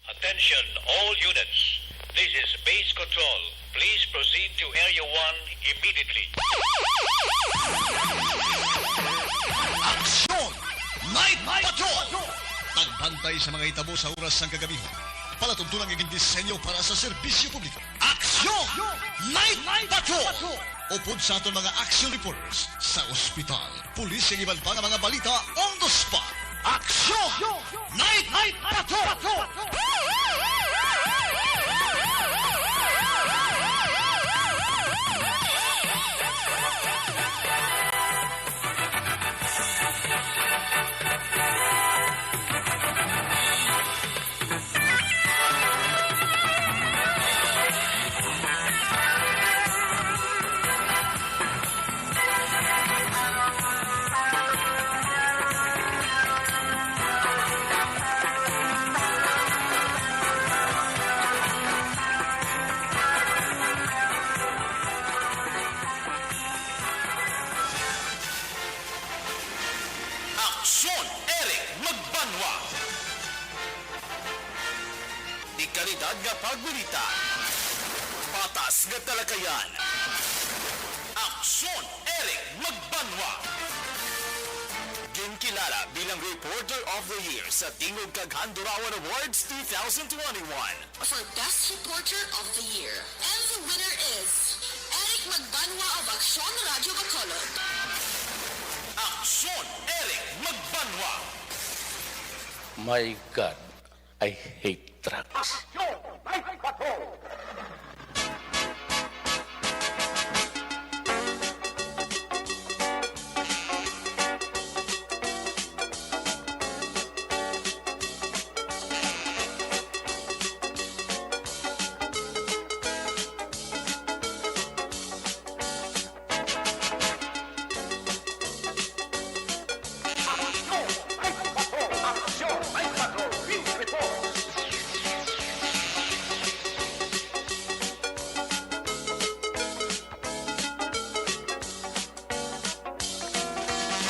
Attention all units. This is base control. Please proceed to Area 1 immediately. Aksyon! Night Patrol! Tagbantay sa mga itabo sa oras ng kagabihan. Palatuntunang iging disenyo para sa serbisyo publiko. Aksyon! Night Patrol! Upod sa aton mga action reporters sa ospital, pulis ang iban pa ng mga balita on the spot. Aksyon! Night Patrol! Aksyon! Eric Magbanwa! Di kalidad nga pagbalita. Patas nga talakayan. Aksyon! Eric Magbanwa! Ginkilala bilang Reporter of the Year sa Tingog Kaghandurawan Awards 2021. For Best Reporter of the Year. And the winner is Eric Magbanwa of Aksyon Radio Bacolod. Aksyon! Eric Magbanwa! My God, I hate trucks.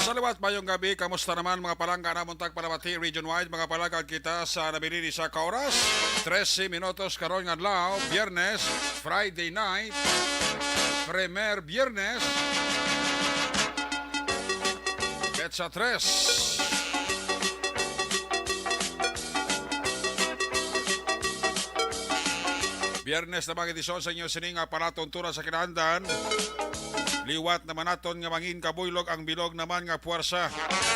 Salawat mayong gabi, kamusta naman mga palangga na muntag palabati region-wide, mga palangga kita sa nabilini sa kauras 13 minutos karon nga adlaw, Biyernes, Friday night, Premier Biyernes, Petsa 3. Biyernes na mga edisyon sa inyo sininga palatuntunan sa kinahandan. Liwat naman aton nga mangin kabuylog ang bilog naman nga puwersa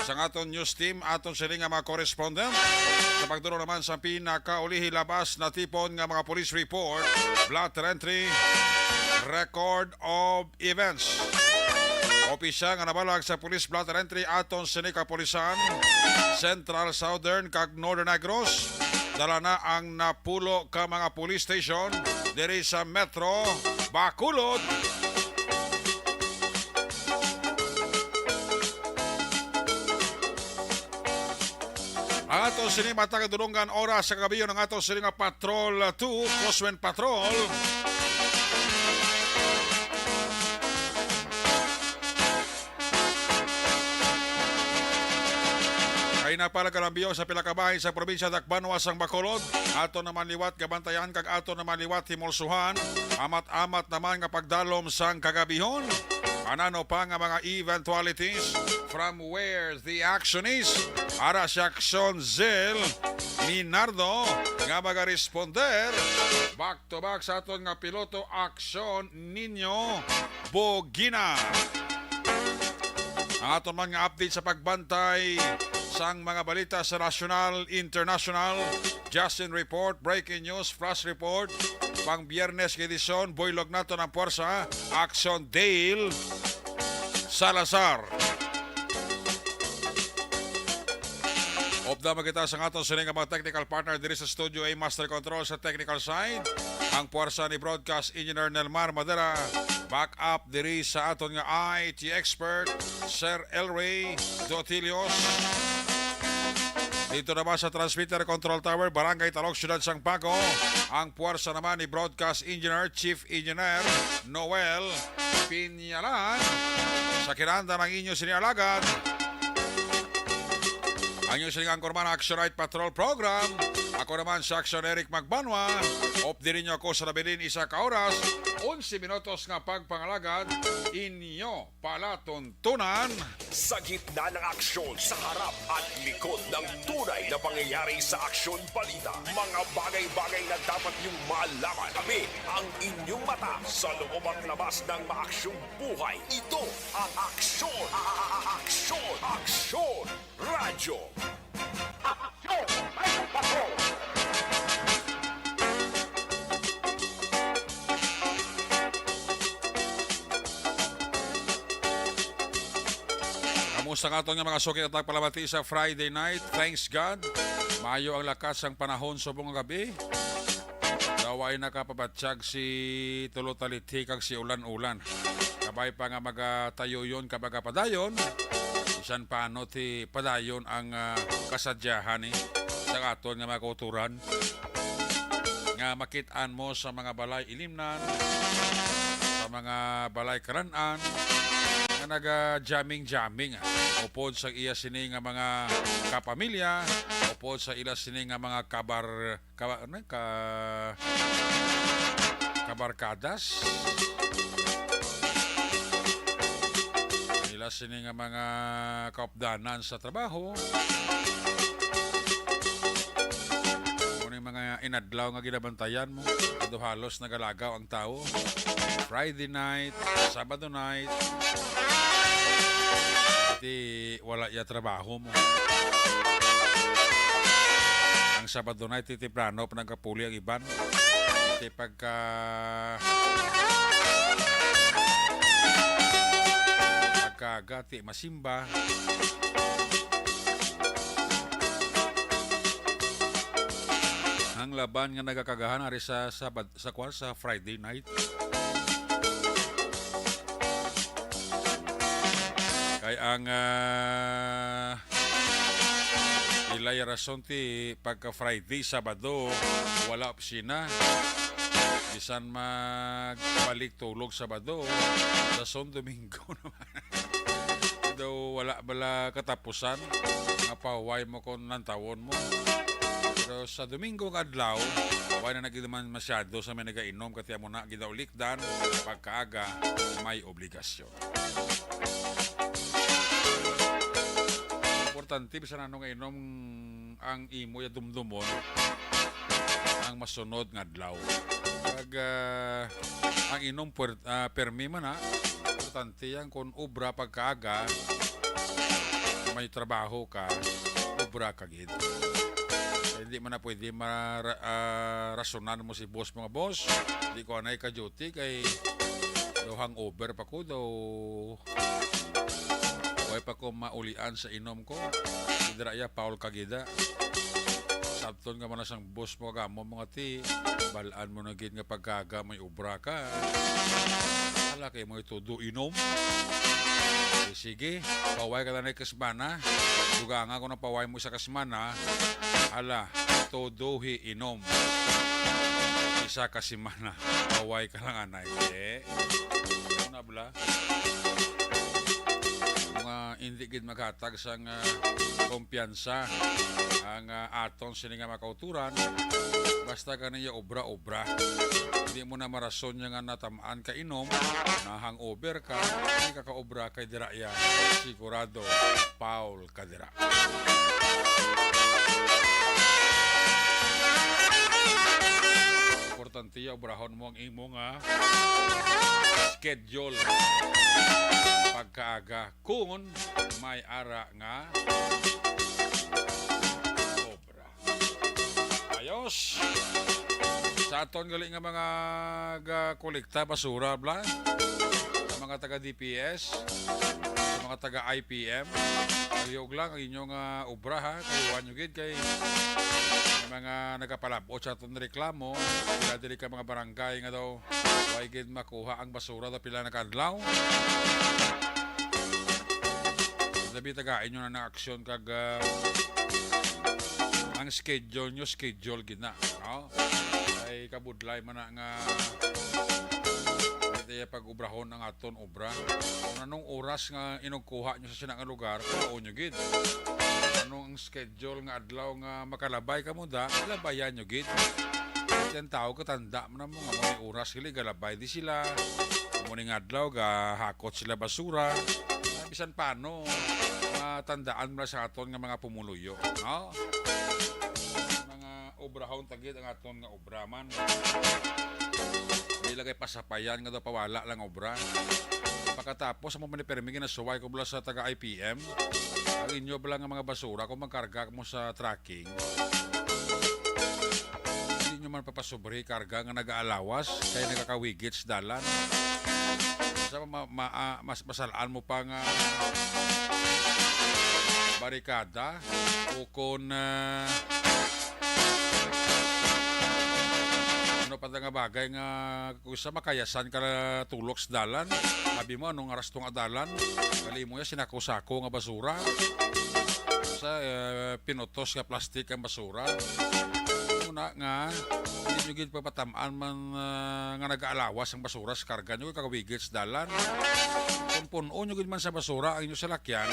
sa aton news team aton sila nga mga correspondent sa pagduro naman sa pinakaulihi labas na tipon nga mga police report, blotter entry, record of events. Opisya nga nabalag sa police blotter entry aton sini kapolisan Central, Southern kag Northern Negros. Dala na ang napulo ka mga police station diri sa Metro Bacolod. Ang ato sini matagdulungan oras sa gabi ng ato sini nga Patrol 2, Crosswind Patrol. Kay napalagalambiyo sa pilakabahay sa probinsya Dakbanwa sang Bacolod. Ato naman liwat gabantayan kag ato naman liwat himulsuhan. Amat-amat naman nga pagdalom sang kagabihon. Anano pa nga mga eventualities from where the action is. Ara si Aksyon Zil ni Nardo nga magaresponder back to back sa aton nga piloto Aksyon Ninyo Bogina. Ang aton man nga update sa pagbantay sang mga balita sa national, international, Justin Report, breaking news, flash report, pang Biyernes edisyon, buylog nato ng puwersa, Aksyon Dale Salazar. Opda magkita sa aton sining mga technical partner diri sa studio A Master Control sa technical side. Ang puwersa ni Broadcast Engineer Nelmar Madera. Back up diri sa aton nga IT expert Sir Elray Dotilios. Dito naman sa Transmitter Control Tower, Barangay Talok, Ciudad Sangpaco. Ang puwersa naman ni Broadcast Engineer, Chief Engineer Noel Pinyalan. Sa kinanda ng inyo sinialagan, ang inyong siningang Korman Action Night Patrol Program, Ako naman sa aksyon Eric Magbanwa. Off din niyo ako sa labilin isa ka oras. 11 minutos nga pagpangalagad. Inyo palatuntunan. Sa gitna ng aksyon, sa harap at likod ng tunay na pangyayari sa aksyon balita. Mga bagay-bagay na dapat niyong malaman. Kami ang inyong mata sa loob at labas ng maaksyong buhay. Ito ang aksyon. Aksyon! Aksyon! Radyo! Aksyon! Aksyon! Kamusta nga itong mga sukit at palabati sa Friday night? Thanks God. Mayo ang lakas ang panahon sa buong gabi. Daway nakapabatsyag si Tulotalithi kag si Ulan-Ulan. Kabay pa nga magatayo yun kabaga padayon. Isan paano ti padayon ang kasadyahan sa aton nga mga kauturan. Nga makitaan mo sa mga balay ilimnan, sa mga balay karanan, nga naga-jamming-jamming. Upod sa iya sini nga mga kapamilya, upod sa ila sini nga mga kabarkadas. Ila sini nga mga kaupdanan sa trabaho. Kung yung mga inadlaw nga ginabantayan mo, ito halos nagalagaw ang tao. Friday night, Sabado night, iti wala ya trabaho mo. Ang Sabado night, iti plano pa nagkapuli ang iban. Iti pagkagati masimba. Ang laban nga nagakagahan ari sa Friday night. Kay ang ilay rason ti pagka Friday, Sabado, wala opisina. Bisan magbalik tulog Sabado, sa Domingo naman. Daw wala bala katapusan, napaway mo kung nantawon mo. Pero sa Domingo kadlaw, wala na nagidaman masyado sa may nagainom, kati mo na gidaulikdan, pagkaaga may obligasyon. Importante bisan ano nga inom ang imo ya dumdumon ang masunod nga adlaw. Pag ang inom permi man na, importante yan kung ubra pagkaaga, may trabaho ka, ubra ka gid. Hindi man na pwede rasonan mo si boss mga boss. Hindi ko anay ka duty kay daw hangover pa ko daw. Huwag pa ko maulian sa inom ko. Hidraya, Paul Kagida. Sabton nga man sang boss mo kamo mga ti. Balaan mo na gid nga pagkaga may ubra ka. Hala kay mo itudo inom. Sige, paway ka na kasmana. Duga nga ko na paway mo sa kasmana. Hala, todohi inom. Isa kasimana. Paway ka lang anay. Ano bla? Hindi gid maghatag sang kumpiyansa ang aton sini nga makauturan basta kaniya obra-obra. Hindi mo na marason nga natamaan ka inom, na hangover ka, hindi ka kaobra kay diraya. Sigurado, Paul Kadira. Importante ya obrahon mo ang imo nga schedule pagkaaga kung may ara nga obra. Ayos. Sa aton gali nga mga kolekta basura bla, sa mga taga DPS, sa mga taga IPM, ayog lang ang inyong obra ha, kayuhan nyo gid kay mga nagapalabot sa aton reklamo, pila dili ka mga barangay nga daw way gid makuha ang basura daw pila nakadlaw. Sabi tagain nyo na ng aksyon kag ang schedule nyo, schedule gid na. No? Ay kabudlay man na nga pag obrahon ang aton obra. Kung anong oras nga inugkuha nyo sa sinang lugar, kuhaon nyo gid. Anong ang schedule nga adlaw nga makalabay ka mo da, labayan nyo gid. Yan tao katanda mo na mo nga may oras sila, galabay di sila. Muning adlaw ga hakot sila basura. Bisan paano tandaan mo sa aton nga mga pumuluyo, no? Mga obrahon tagid ang aton nga obraman. Dili kay pasapayan nga daw pawala lang obra. Pagkatapos mo manipermi na suway ko bula sa taga IPM. Ang inyo bala nga mga basura kung magkarga mo sa tracking. Hindi nyo man papasobre karga nga nag-aalawas kaya nagkakawigit sa dalan. Sa mas masalaan mo pa nga barikada o kung ano pa nga bagay nga kung isa makayasan ka tulok sa dalan, sabi mo anong aras tong adalan, kali mo ya sinako-sako nga basura sa pinutos nga plastik ang basura. Una nga hindi nyo gid papatamaan man nga nag-aalawas ang basura sa karga nyo kakawigit sa dalan. Kung puno nyo gid man sa basura ang inyo salakyan,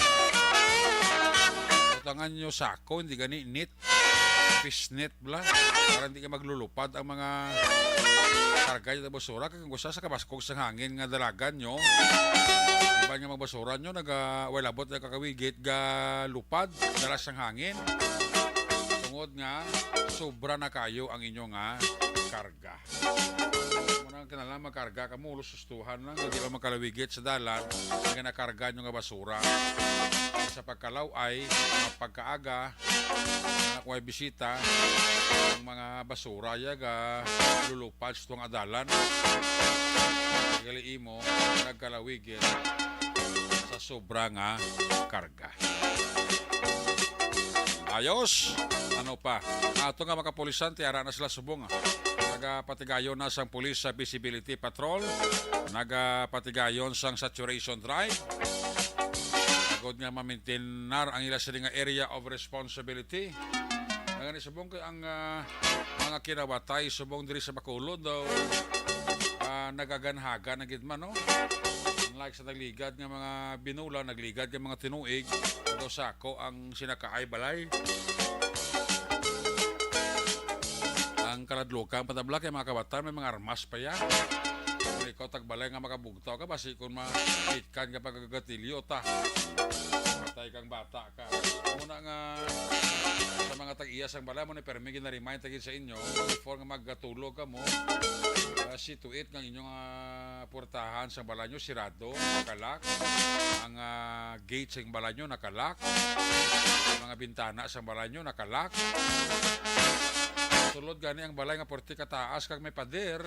utangan nyo sako, hindi gani net fishnet bla para hindi ka maglulupad ang mga karga nyo sa basura kung gusto sa kabaskog sa hangin nga dalagan nyo. Iba nga mga basura nyo walabot na kakawigit ga lupad dalas ng hangin. Tungod nga sobra na kayo ang inyong karga. Muna kanalang magkarga ka mo, sustuhan lang, hindi ba magkalawigit sa dalan, nga nakarga nyo nga basura. Sa pagkalaw ay, pagkaaga, nakuha bisita, ang mga basura, yaga, lulupad sa itong adalan. Gali mo, nagkalawigit sa sobra nga karga. Ayos! Ano pa? Ato nga makapulisan, tiara na sila subong. Nagapatigayon na sang pulis sa Visibility Patrol. Nagapatigayon sang Saturation Drive. Agod nga mamintinar ang ila sa nga area of responsibility. Nagani subong kay ang mga kinawatay subong diri sa Bacolod daw nagaganhaga na gid man, no? Like sa nagligad nga mga binula, nagligad nga mga tinuig, daw sako ang sinakaay balay. Ang kaladlokang patabla kay mga kabatan may mga armas pa yan. Kung ikaw tagbalay nga makabugtaw ka, basi kung makitkan ka pagkagatilyo ta. Patay kang bata ka. Muna nga sa mga tag-iyas ang balay mo ni permi gina-remind tagin sa inyo before nga maggatulog ka mo. Situate ng inyong portahan sa balay nyo sirado, nakalak. Ang gate sa balay nyo nakalak. Ang mga bintana sa balay nyo nakalak. Sulod gani ang balay nga porti kataas kag may pader,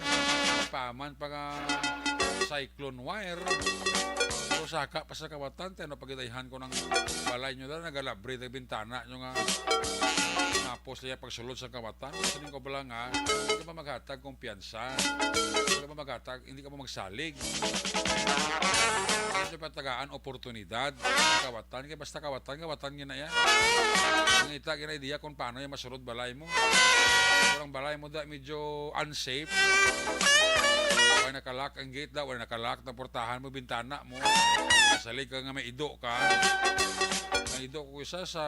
paman pa nga cyclone wire. So saka pa sa kawatan tayo pagidayhan ko ng balay nyo dahil nagalabre ng bintana nyo nga napos liya pagsulod sa kawatan. Sabihin ko bala nga, hindi ka pa maghatag kumpiyansa, hindi ka pa maghatag, hindi ka pa magsalig. Hindi pa tagaan oportunidad ng kawatan, kaya basta kawatan nyo na yan. Ang itag na idea kung paano yung masulod balay mo. Kurang balay mo da medyo unsafe. Wala nakalak ang gate da, wala nakalak na portahan mo, bintana mo. Salig ka nga may ido ka. May ido ko isa sa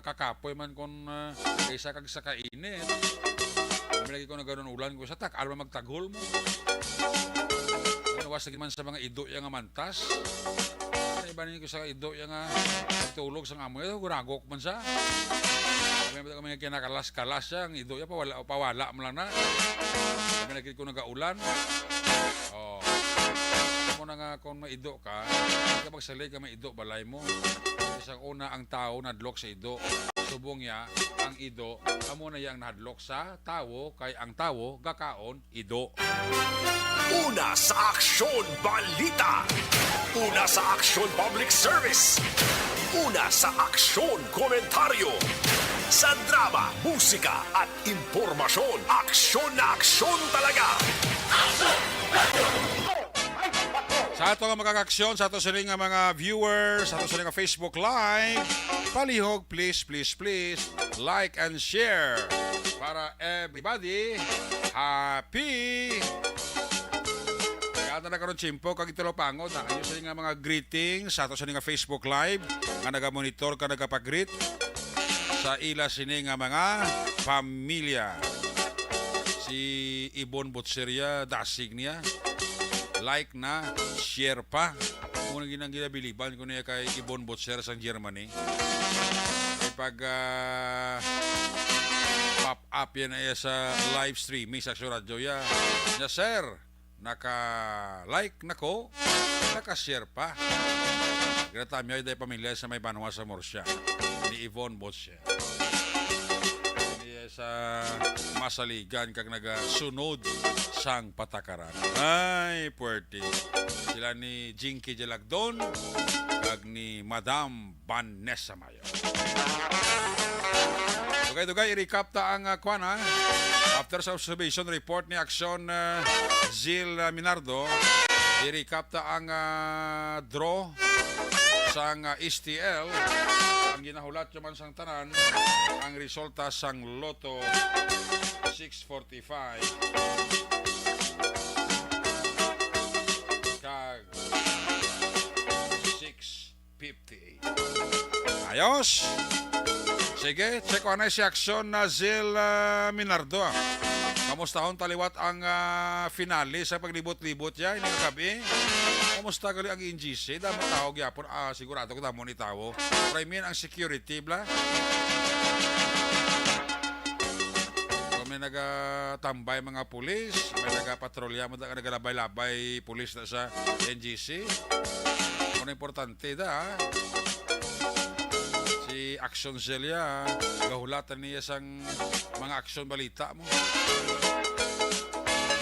kakapoy man kung kaysa kag sa kainit. Lagi ko na gano'n ulan ko sa takal mo magtaghol mo. Nawas lagi man sa mga ido yung nga mantas. Iba ko sa ido yung nga tulog sa amoy. Guragok man sa. Kami kinakalas-kalas siya, ang ido niya, pawala mo lang na. Kami nakikita ko nag-aulan. Oh. Kung na nga kung maido ka, hindi ka magsalay ka maido, balay mo. Isang una ang tao nadlok sa ido. Subong niya, ang ido, amo na yang nadlok sa tao, kay ang tao, gakaon, ido. Una sa Aksyon Balita. Una sa Aksyon Public Service. Una sa Aksyon Komentaryo. Sa drama, musika at impormasyon, aksyon na aksyon talaga. Sa ato nga magkakaksyon, sa ato siling nga mga viewers, sa ato siling nga Facebook Live, palihog, please, like and share para everybody happy. Kaya na karon chimpo kag itulo pangod na ayo sa nga mga greetings sa ato sa nga Facebook Live nga naga-monitor ka nagapag-greet sa ila sini nga mga pamilya. Si Ibon Botseria dasig niya. Like na, share pa. Kung ginang ginabiliban ko niya kay Ibon Botser sa Germany. Pag pop up yan ay sa live streaming sa Aksyon Radio ya. Ya sir, naka-like na ko, naka-share pa. Gratami ay day pamilya sa may Banwa sa Morsya ni Ibon Botser. Sa masaligan kag nagasunod sang patakaran. Ay, puwerte. Sila ni Jinky Jalagdon kag ni Madam Vanessa Mayo. Dugay, i-recap ta ang kwan ha. After sa observation report ni Aksyon Zil Minardo, i-recap ta ang draw sang STL. Ang ginahulat man sang tanan ang resulta sang Lotto 645 kag 658. Ayos. Sige, check ko na si Aksyon na Zil Minardo. Kamusta hon taliwat ang finale sa paglibot-libot ya ining gabi? Kamusta gali ang NGC? Dapat tawag yapon. Sigurado ko damo ni tawo. Primin ang security bla. So, may nagatambay mga pulis, may nagapatrolya, may nagalabay-labay pulis na sa NGC. Ano importante da si Aksyon Zelia, gahulatan niya sang mga aksyon balita mo.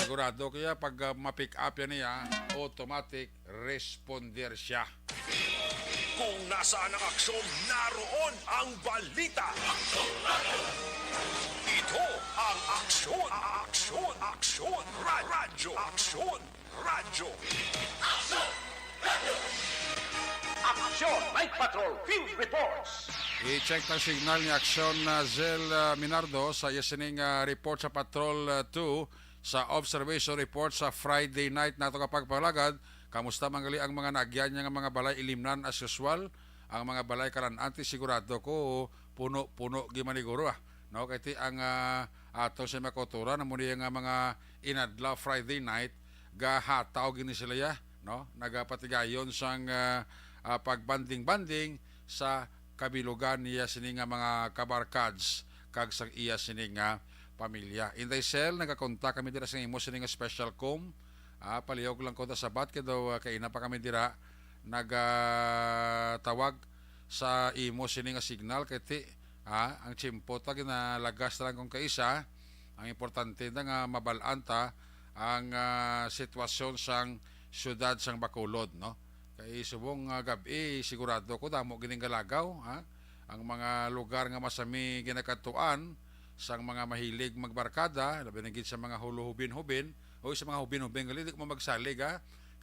Sigurado kaya pag ma-pick up yan niya, automatic responder siya. Kung nasaan ang aksyon, naroon ang balita. Ito ang aksyon, radyo. Action Night Patrol Field Reports. I-check ng signal ni Aksyon Zel Minardo sa yasining report sa Patrol 2 sa observation report sa Friday night nato kapag palagad. Kamusta mangali ang mga nagyan niya mga balay ilimnan as usual? Ang mga balay kalan-anti sigurado ko puno gimaniguro no kay ang ato sa makotura na muli nga mga inadlaw Friday night gahataw gini sila ya no nagapatigayon sang pagbanding-banding sa kabilugan niya sini nga mga kabarkads kag sang iya sini nga pamilya. Inday Sel nagakontak kami dira sa imo sini nga special com. Palihog lang ko ta sabat kay daw kaina pa kami dira nagatawag sa imo sini nga signal kay ti ang chimpo ta ginalagas lang kung kaisa. Ang importante na nga mabalaan ta ang sitwasyon sang syudad sang Bacolod no. Kay subong gabi sigurado ko damo gining galagaw ang mga lugar nga masami ginakatuan sang mga mahilig magbarkada labi na gid sa mga huluhubin-hubin o sa mga hubin-hubin gali di mo magsalig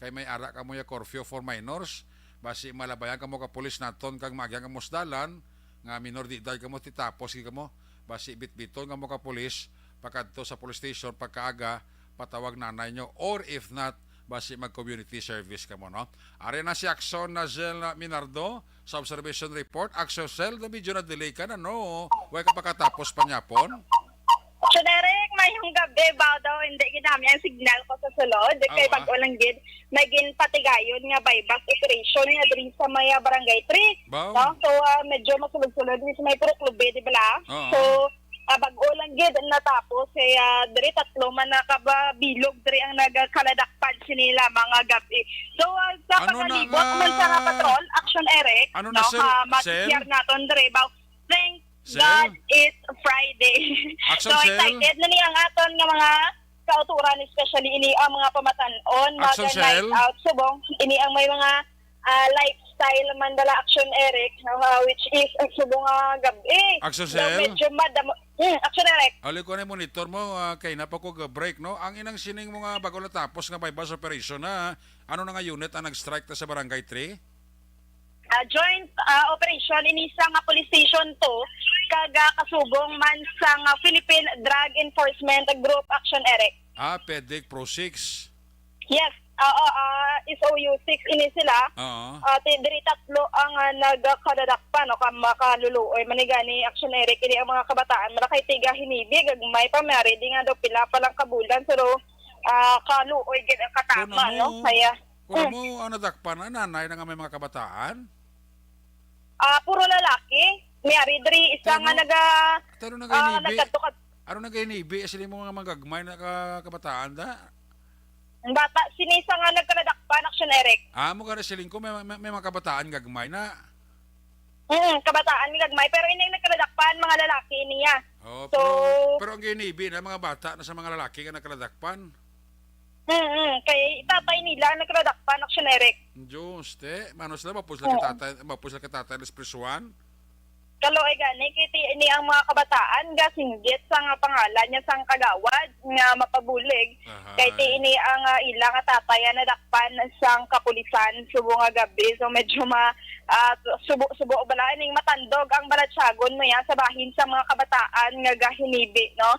kay may ara ka mo ya curfew for minors basi malabayan ka mo ka pulis naton kag magyang ka mo dalan nga minor di edad ka mo titapos ka mo basi bitbiton ka mo ka pulis pagkadto sa police station pagkaaga patawag nanay nyo or if not basi mag-community service ka mo, no? Ari na si Aksyon na Zel Minardo sa observation report. Aksyon Zel, na medyo na-delay ka na, no? Huwag ka pakatapos pa niya po. So, Derek, mayong gabi ba daw hindi ginami ang signal ko sa sulod. Kay pag-ulang gid, may ginpatigayon nga bypass operation nga diri sa may barangay 3. No? So, medyo masulod-sulod sa may puro klube, di ba? So, bago lang gid natapos kaya diri tatlo man nakabilog diri ang nagkaladakpan sinila mga gabi. So sa pagalibot man sa patrol action Eric ano no mag-share naton diri about thank God it's Friday. So excited na ni ang aton nga mga kauturan especially ini ang mga pamatan-on mga night out subong ini ang may mga lifestyle mandala action Eric which is subong gabi. Action so, medyo madamo action Eric. Ali ko na monitor mo kay napa ko break no. Ang inang sining mga bago natapos nga bypass operation na ano na nga unit ang nag-strike ta sa barangay 3? Joint operation inisa nga police station to kaga kasubong man sa Philippine Drug Enforcement Group action Eric. PEDIC Pro 6. Yes, SOU 6 ini sila. Oo. Diri tatlo ang nagkadadakpan o makaluluoy manigani action Eric ini ang mga kabataan malakay tiga hinibig agmay pa mari di nga daw pila pa lang kabulan pero kaluoy gid ang katama no kaya Kung mo ang nadakpan na nanay na nga may mga kabataan? puro lalaki mari diri isa nga Tano nag-inibi? nagkadukad Ano nag-inibi? Sila mo nga magagmay na kabataan da? bata sinisa nga nagkadadakpan action Eric. Mo ka siling ko may mga kabataan gagmay na. Kabataan ni gagmay pero ini nagkadadakpan mga lalaki niya. Oh, So, pero ang ginibi na mga bata na sa mga lalaki ka nagkadakpan. kaya itatay nila nagkadadakpan action Eric. Diyos, te. Mano sila mapusla ka tatay ng espresuan? Kaloy gani kiti ini ang mga kabataan ga singgit sa nga pangalan niya sang kagawad nga mapabulig kay ti ini ang ilang tataya na dakpan sang kapulisan subo nga gabi so medyo subo bala ning matandog ang balatsagon mo ya sa bahin sa mga kabataan nga gahinibi no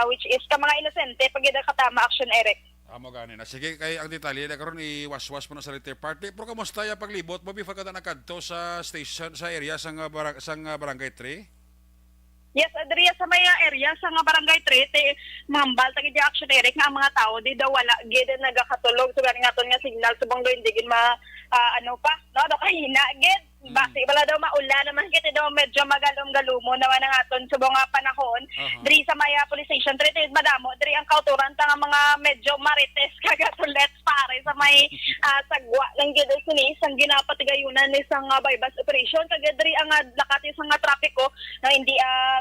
which is ka mga inosente pag katama action Eric. Amo gani na. Sige, kay ang detalye na karon iwas-was mo na sa retirement party. Pero kamusta ya paglibot mo before ka nakadto sa station sa area sang barangay 3? Yes, adriya sa may area sa nga barangay 3 te mambal ta gid action Eric nga ang mga tao di daw wala gid nagakatulog so gani ngaton nga signal subong do hindi gid ano pa no do kahina gid basi wala daw maulan naman kiti daw medyo magalom-galumo naman ang aton subong nga panahon diri sa Maya Police Station 3 madamo diri ang kauturan ta nga mga medyo marites kagatulet pare sa may sagwa lang gid sini sang ginapatigayunan ni sang bypass operation kag diri ang lakati sang trapiko na hindi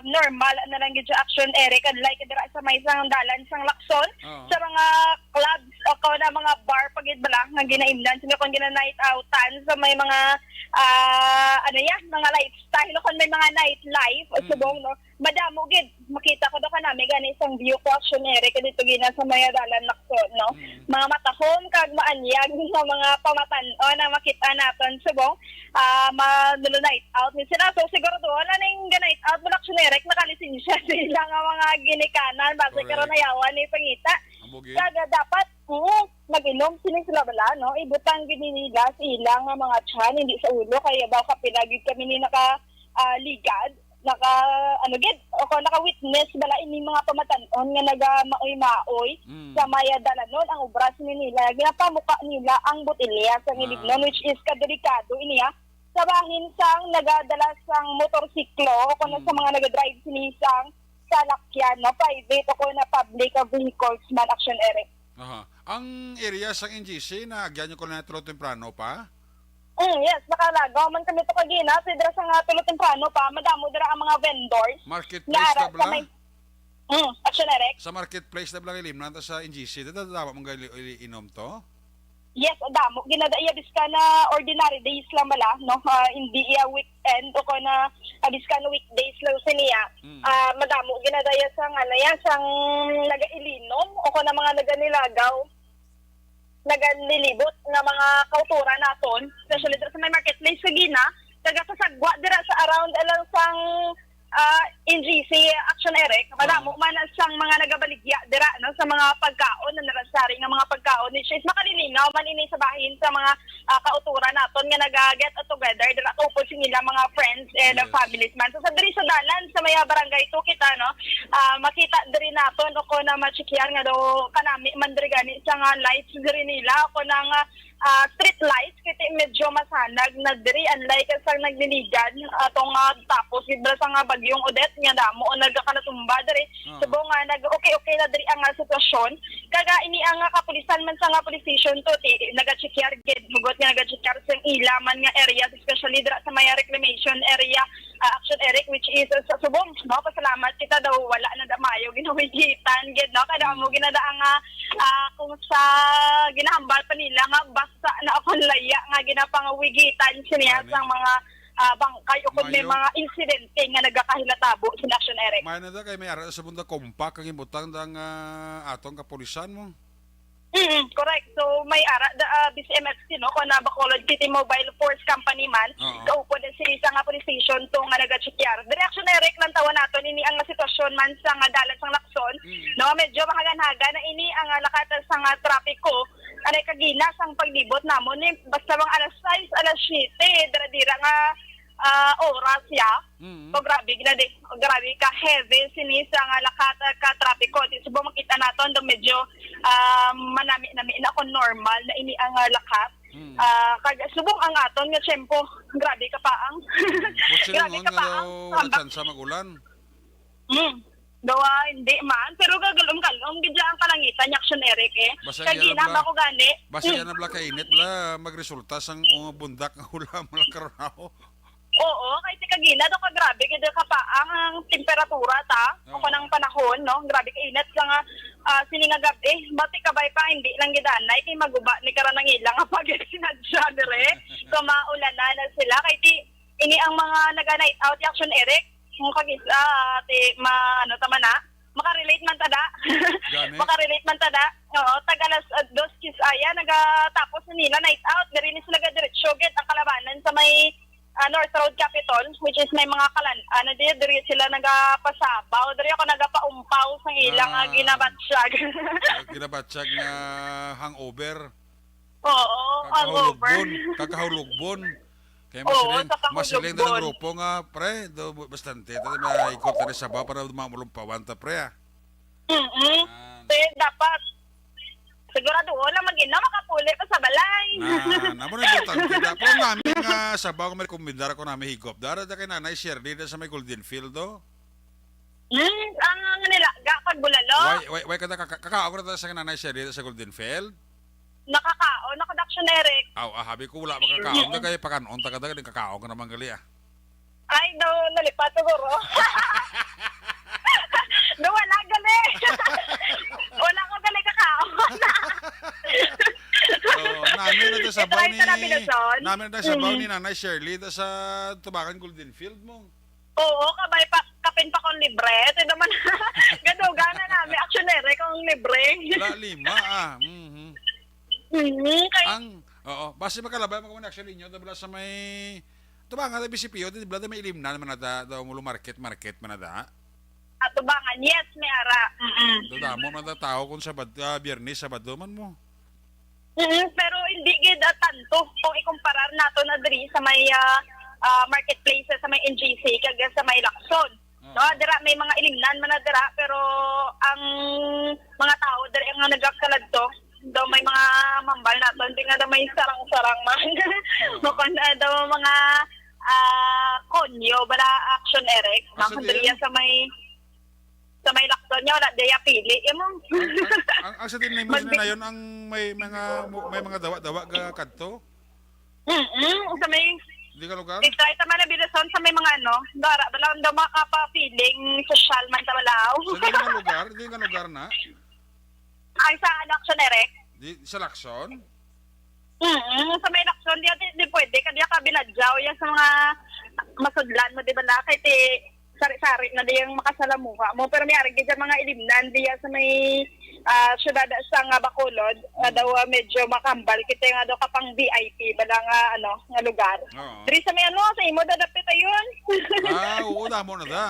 normal na lang gid action Eric like diri sa may sang dalan sang Lacson sa mga clubs o na mga bar pagid bala nga ginaimnan sino kon gina night outan sa may mga mga lifestyle kon may mga nightlife o subong no madamo gid makita ko do kanami gani isang view ko action Eric dito gina sa may dalan Lacson no mga matahom kag maanyag sa mga pamatan-o na makita naton subong night out ni sila so siguro do wala ning night out mo action Eric nakalisensya sila nga mga ginikanan base karon hayawan ni pangita kaya dapat mag-inom sila bala no ibutang gininila sa ilang nga mga tiyan hindi sa ulo kaya baka pinagid kami ni ligad gid o naka-witness bala ini mga pamatan-on nga nagamaoy-maoy sa maya dalanon ang obras nila ginapamuka nila ang botelya sa ngilidnon which is kadelikado iniya sa bahin sang nagadala sang motorsiklo o sa mga nagadrive sinisang salakyan no private o na public vehicles man action Eric. Ang area sa NGC na agyan nyo ko na tulo temprano pa? Yes, nakalagaw man kami to kagina sa dira sa nga tulo temprano pa madamo dira ang mga vendors. Marketplace na bala? Action Eric. Sa marketplace na bala ilim nanta sa NGC dito dapat mong inom to? Yes, damo ginadaya biska na ordinary days lang bala no hindi weekend o na biska na weekdays lang siniya. Madamo ginadaya sa sang nagailinom o na mga naganilagaw naganilibot nga mga kauturan naton especially sa may marketplace sa gina taga-kasagwa dira sa around alang sang NGC action Eric madamo man sang mga nagabaligya dira no sa mga pagkaon na narasari nga mga pagkaon which is makalilinaw man ini sa bahin sa mga kauturan naton nga naga-get together dira upod sila mga friends and families man so sa diri sa dalan sa may barangay to kita no makita diri naton o na ma-checkyan nga do kanami man diri gani sa nga lights diri nila o nang street lights kiti medyo masanag na diri unlike sa nagliligan atong tapos gidra sa nga bagyong Odette nga damo o nagakanatumba diri subong nga okay na diri ang sitwasyon kaga ini ang kapulisan man sa nga police station to naga-checkar gid hugot nga naga-checkar sa ilaman nga areas especially dira sa may reclamation area action Eric which is sa subong no pasalamat kita daw wala na damayo ginawigitan gid no kada mo ginada ang kung sa ginahambal pa nila nga basta na akong laya nga ginapangawigitan siniya sa mga bangkay o kung may mga insidente nga nagakahilatabo sa Action Eric. May na kay may ara sa bunda kompak ang ibutang dang atong kapulisan mo. Correct. So may ara BCMFC no kuna Bacolod City Mobile Force Company man kaupod sa isang police station to nga naga-checkar. Direction Eric lang tawa naton ini ang sitwasyon man sa nga dalan sang Lacson no medyo makaganhaga na ini ang lakatan sa nga trapiko anay kagina sang paglibot namon eh basta bang alas 6, alas 7 dira-dira nga oras ya. O grabe grabe ka heavy sinisa nga lakat ka trapiko. Subo makita naton do medyo manami-nami na ako normal na ini ang lakat. Kag subong ang aton nga tempo. Grabe ka paang. Grabe ka paang. Wala sa magulan. Dawa hindi man pero gagalom-galom gid ang kalangitan yak Action Eric eh. Kagina ba ko gani? Basta yan na bla kainit bla magresulta sang bundak nga hula mala karon ako. Oo, kahit kagina do ka grabe gid ka pa ang temperatura ta. Ako nang panahon no, grabe ka init nga sininga gabi. Bati kabay pa hindi lang gidanay kay maguba ni karon nang ilang pag sinadya dire. So maulanan na sila kay ini ang mga naga-night out Action Eric. Kung kagisa ano tama na makarelate man tada. Makarelate man tada. Oo, tagalas 2 aya nagatapos na nila night out diri ni sila diretso gid ang kalabanan sa may North Road Capitol, which is may mga diri sila nagapasabaw, diri ako nagapaumpaw sa ilang ginabatsyag. Ginabatsyag nga hangover. Oo, hangover. Kakahulugbon. Kaya masiling na ng grupo nga, pre, bastante. Tati maikot na rin sa ba para mamulumpawan ta, pre. Dapat sigurado na mag-ina makapuli pa sa balay. Naman na importante. Pero namin nga sabaw kung may kumbindara ko namin higop. Dara da kay nanay Shirley sa may Golden Field, do? Ang nilaga pag bulalo. Why kada kakao ko na sa nanay Shirley sa Golden Field? Nakakao, Action Eric. Habi ko wala makakaon na kayo pakanon ta kada kakao ka naman gali Ay, nalipat siguro. Wala gali. Wala ko gali kakao. Namin na sabaw ni Nanay Shirley sa Tubakan Golden Field mo. Oo, kabay pa kapin pa kong libre. Ito naman gadugana namin Action Eric kung libre. Wala 5 base makalabay mo kung actually nyo dabla sa may Tubangan na BCPO di bla may ilim na naman na daw mulo market man na At Tubangan, yes, may ara. Damo man da tao kung Biyernes, Sabado man mo. Pero hindi gid tanto kung ikumparar nato na diri sa may marketplace sa may NGC kag sa may Lacson. No, dira may mga ilimnan man na dira pero ang mga tao diri nga nagakakalad to daw may mga mambal naton di nga daw may sarang-sarang man. Mukon daw mga konyo bala Action Eric. Diri sa may Lacson niya wala daya pili imong. Ang sa din na yon ang may mga dawa-dawa ga kadto. Sa may di ka lugar? Try naman na bilason sa may mga dara bala daw makapa-feeling social man ta balaw. Di ka lugar na? Ay sa Action Eric? Sa Lacson? Sa may Lacson di pwede kaya ka binadyaw yan sa mga masudlan mo di bala kay sari-sari na diyang makasalamuha mo pero may arigid sa mga ilimnan diya sa may syudad sa nga Bacolod daw medyo makambal kita nga daw kapang VIP bala nga lugar. Diri sa may sa imo dadapit ayon. Oo damo na da.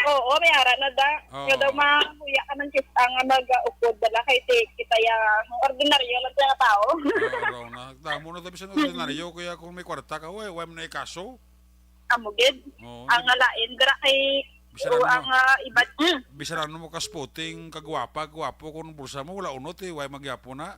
Oo, may ara na da. Nga daw mahuya ka man kis ang mag-ukod bala kay kita yang ordinaryo lang nga tao. Oo na. Damo na da bisan ordinaryo kaya kung may kwarta ka way mo na ikaso. Amugid. Ang lain dira kay ang iba. Bisan mo ka spotting kagwapo kung bulsa mo wala unot way magyapo na.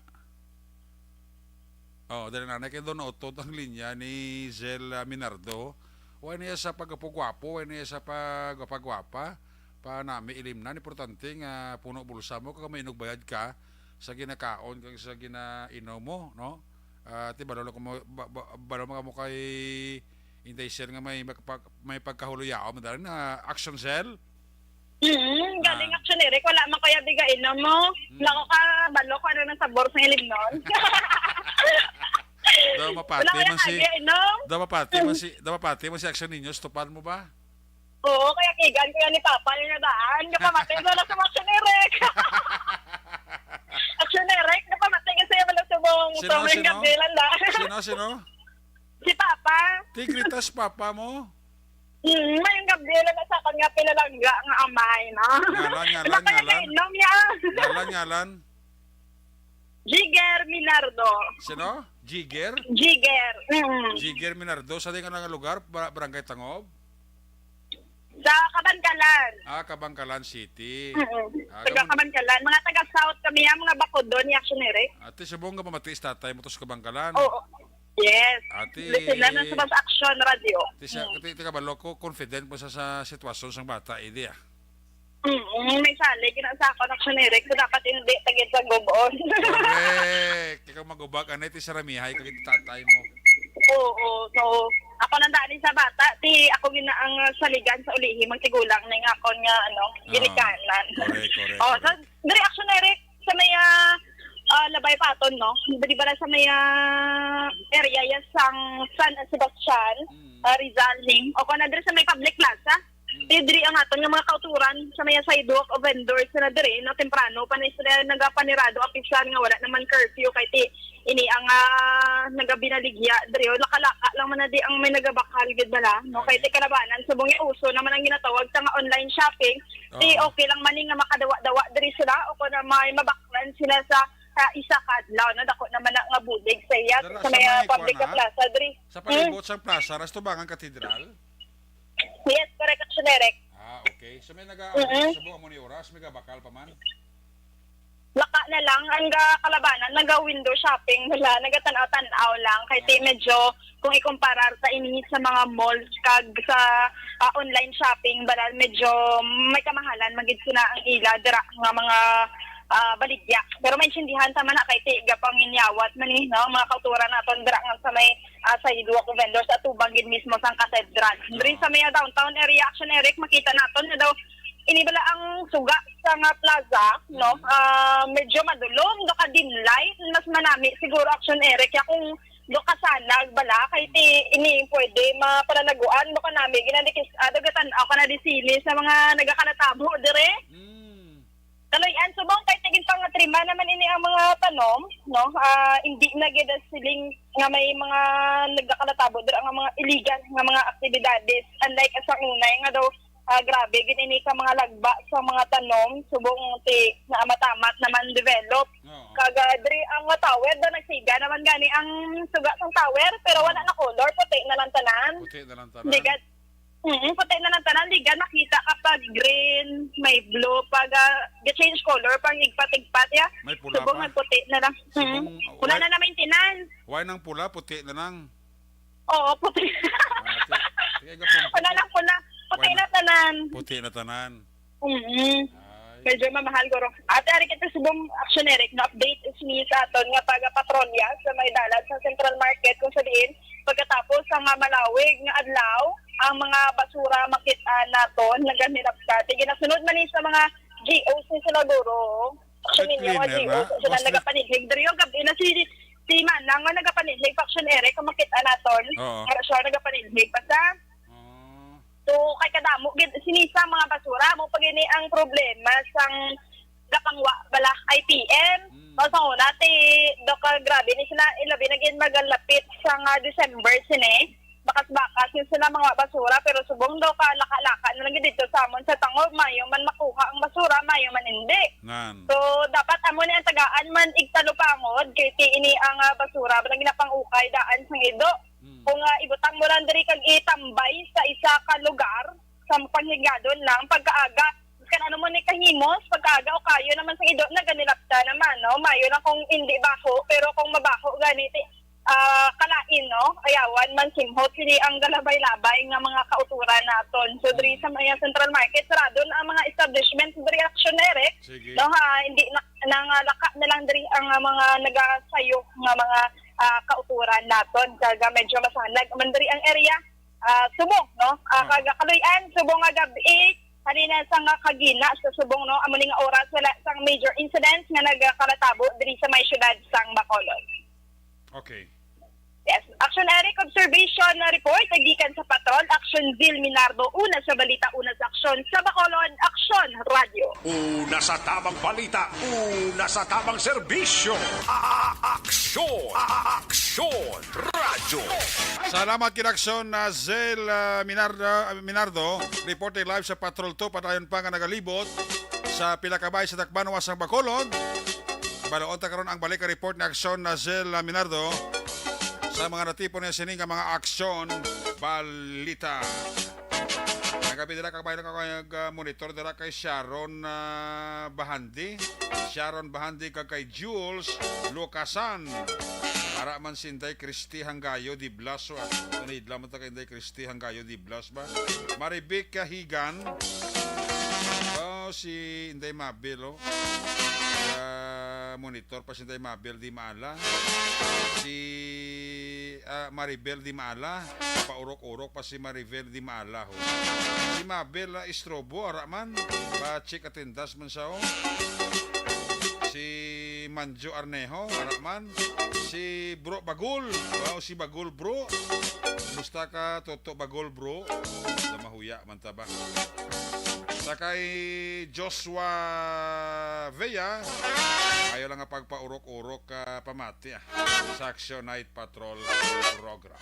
Dahil nanay kay doon otot ang linya ni Zel Minardo. Way niya sa pagpagwapo, way niya sa pagpagwapa. Pa nami ilim na importante nga puno bulsa mo kag may bayad ka sa ginakaon kag sa ginainom mo, no? Ti balolo mo kay intention nga may pagkahuluyaw madalan na Action Cell. Galing Action Eric wala man kaya bigain mo. Lako ka balo ko nang sabor sa ilim non. Daw mapati man si Action ninyo stupan mo ba? Oo, kaya kigan ko yan ni Papa yung nadaan. Napamatay na sa Action Eric. Action Eric, napamatay kasi yung malusubong tawing kabilan na. Sino? Si Papa. Tigritas Papa mo? May gabriela na sa kanya pinalangga nga amay na. Ngalan. Inom niya. Ngalan. Jigger Minardo. Sino? Jigger? Jigger. Jigger Minardo. Sa di ka nga lugar? Barangay Tangob? Sa Kabangkalan. Kabangkalan City. Taga Kabangkalan. Mga taga-south kami, mga bakod doon, yung actionary. Ate, subong nga pamatiis tatay mo to sa Kabangkalan. Oo. Yes. Ate, Sila na sa action radio. Ati ka ba, loko, confident mo sa sitwasyon sang bata, idi ah. May sali, ginasa ako ng actionary. Kung dapat hindi, tagit sa gubon. Correct. Ikaw magubag, anay, ti saramihay, kagit tatay mo. Oo. So, ako nandaan sa bata, ako ginaang saligan sa ulihi, magtigulang na yung ako nga, ginikanan. Correct. Oh, so, dari actionary, sa may, Labay Paton, no? Di ba na sa may area yan sang San Sebastian, Rizal, Ning. O kung na sa may public plaza, diri ang aton nga mga kauturan sa may sidewalk o vendors na diri, no? Temprano, panay sila nagapanirado, apisan nga wala naman curfew, kay ini ang nagabinaligya, diri, o lakalaka lang man na di ang may nagabakal, gid bala, no? Kay kalabanan, subong uso naman ang ginatawag sa nga online shopping, okay lang man nga makadawa-dawa diri sila, o kung na may mabaklan sila sa isa kadlaw na dako naman nga budig sa iya sa may public plaza diri. Sa palibot sang plaza, resto ba ang katedral? Yes, correct, actionary. Okay. So may sa buong mo ni oras, may bakal pa man? Laka na lang, ang kalabanan, window shopping nila, nagatanaw-tanaw lang, kaya medyo, kung ikumparar sa ini sa mga malls, kag sa online shopping, balal medyo may kamahalan, magid sila ang ila, dira nga mga baligya. Pero may intindihan tama na kay tiga pang inyawat man no, mga kauturan naton dira nga sa may sidewalk vendors at tubang gid mismo sang katedral. Diri sa may downtown area action Eric, makita naton na daw inibala ang suga sa nga plaza, no? Medyo madulom do ka dinlight, mas manami siguro action Eric ya kung do ka sanag bala kay ini pwede mapananaguan do ka nami ginadikis adagatan ako na disili sa mga nagakanatabo dire. Kaloyan, subong kahit naging pangatrima naman ini ang mga tanom, no? Hindi na gid siling nga may mga nagkakalatabo dira nga mga illegal nga mga aktibidades. Unlike sa unay nga daw grabe gid ini ka mga lagba sa mga tanom, subong na matamat naman develop. Kaga diri ang tower daw nagsiga naman gani ang suga sang tower pero wala na color, puti na lang tanan. Puti na lang tanan. Puti na lang tanan, di ka nakita kapag green, may blue, pag change color, pang igpat-igpat, ya. May pula subong pa? Puti na lang. Pula na maintenance. Why nang pula, puti na lang? Oo, puti. Wala lang pula, puti na tanan. Puti na tanan. Medyo mamahal ko rin. Ate, ari kita subong actionary, na update is ni sa aton nga patrolya sa may dalat sa Central Market kung sabihin, pagkatapos ang malawig nga adlaw, ang mga basura makita naton naganirap sa. Tige nasunod man sa mga GOs ni sila duro. Actually, yung mga GOs sila nagapaniglig. Dari yung gabi na si Manang nga nagapaniglig, faction ere, kung makita naton. Para siya nagapaniglig. Basta, so, kay kadamo, sinisa mga basura, mo pag ini ang problema sang gapangwa bala IPM. So, nati, doka grabe ni sila, ilabi naging magalapit sa December sine. Bakas-bakas yung sila mga basura, pero subong daw ka, laka-laka na lang dito sa amon sa Tangob, mayo man makuha ang basura, mayo man hindi. So, dapat amo na ang tagaan man igtalupangod, kaya ini ang basura, balang ginapang-ukay daan sang ido. Kung ibutang mo lang diri kag itambay sa isa ka lugar, sa panghigadon lang, pagkaaga, kan ano mo ni kahimos, pagkaaga o kayo naman sa ido, naganilapta naman, no? Mayo lang kung hindi baho, pero kung mabaho, ganiti, kalain, no? Ayawan man simhot, hindi ang galabay-labay nga mga kauturan naton. So, diri sa mga Central Market, sarado na ang mga establishment, diri actionary, no ha, hindi nangalaka na lang diri ang mga nagasayo nga mga kauturan naton. Kaga medyo masanag, man diri ang area, subong, no? Kagakaluyan, subong nga gabi, kanina sa nga kagina sa subong, no? Amo nga oras, wala sang major incidents nga nagkalatabo diri sa may syudad sang Bacolod. Okay. Yes. Action Eric, observation na report, nagikan sa patrol, Action Zil Minardo, una sa balita, una sa aksyon, sa Bacolod, Action Radio. Una sa tamang balita, una sa tamang serbisyo. Aksyon! Aksyon! Radyo! Salamat kinaksyon na Zil Minardo, reported live sa Patrol 2, patayon pa nga nagalibot sa Pilakabay sa Takbanwa sa Bacolod. Baloon ta karon ang balik ka report na aksyon na Zel Minardo sa mga natipon niya sining nga mga aksyon balita. Nagabi dira kag bayan kag monitor dira kay Sharon Bahandi. Sharon Bahandi kag kay Jules Lucasan. Para man si Inday Cristi Hanggayo di Blas wa. Unidla man ta kay Inday Cristi Hanggayo di Blas ba. Maribik Higan. Oh, si Inday Mabel oh. Monitor pa si Inday Mabel di Maala. Si Maribel di Maala. Paurok-urok pa si Maribel di Maala ho. Si Mabel Istrobo araman. Pa-check attendance man siya ho. Si Manjo Arneho araman. Si Bro Bagul. Wow, si Bagul bro. Musta ka Toto Bagul bro? Mahuya man ta ba? Sakay Joshua Vea. Ayaw lang nga pagpaurok-urok pamati sa Action Night Patrol program.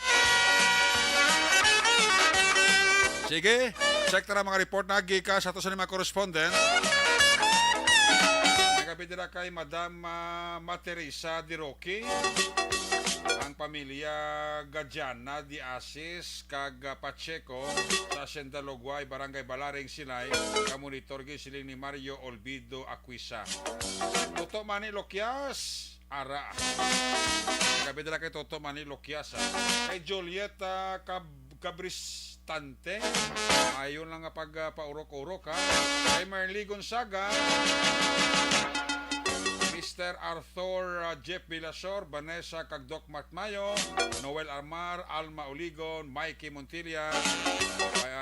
Sige, check na mga report na gika sa ito sa mga correspondent. Nagabidira kay Madam Materisa Di Roque. Ang pamilya Gadiana Di Asis kag Pacheco sa Hacienda Logway, Barangay Balaring Silay, kamonitor gi siling ni Mario Olvido Aquisa. Toto Mani Loquias ara. Nagabidira kay Toto Mani Loquias. Kay Julieta Cabristante. Ayun lang nga pagpaurok-urok ha. Kay Merly Gonzaga. Mr. Arthur Jeff Vilasor, Vanessa Cagdoc Matmayo, Noel Armar, Alma Oligon, Mikey Montilla,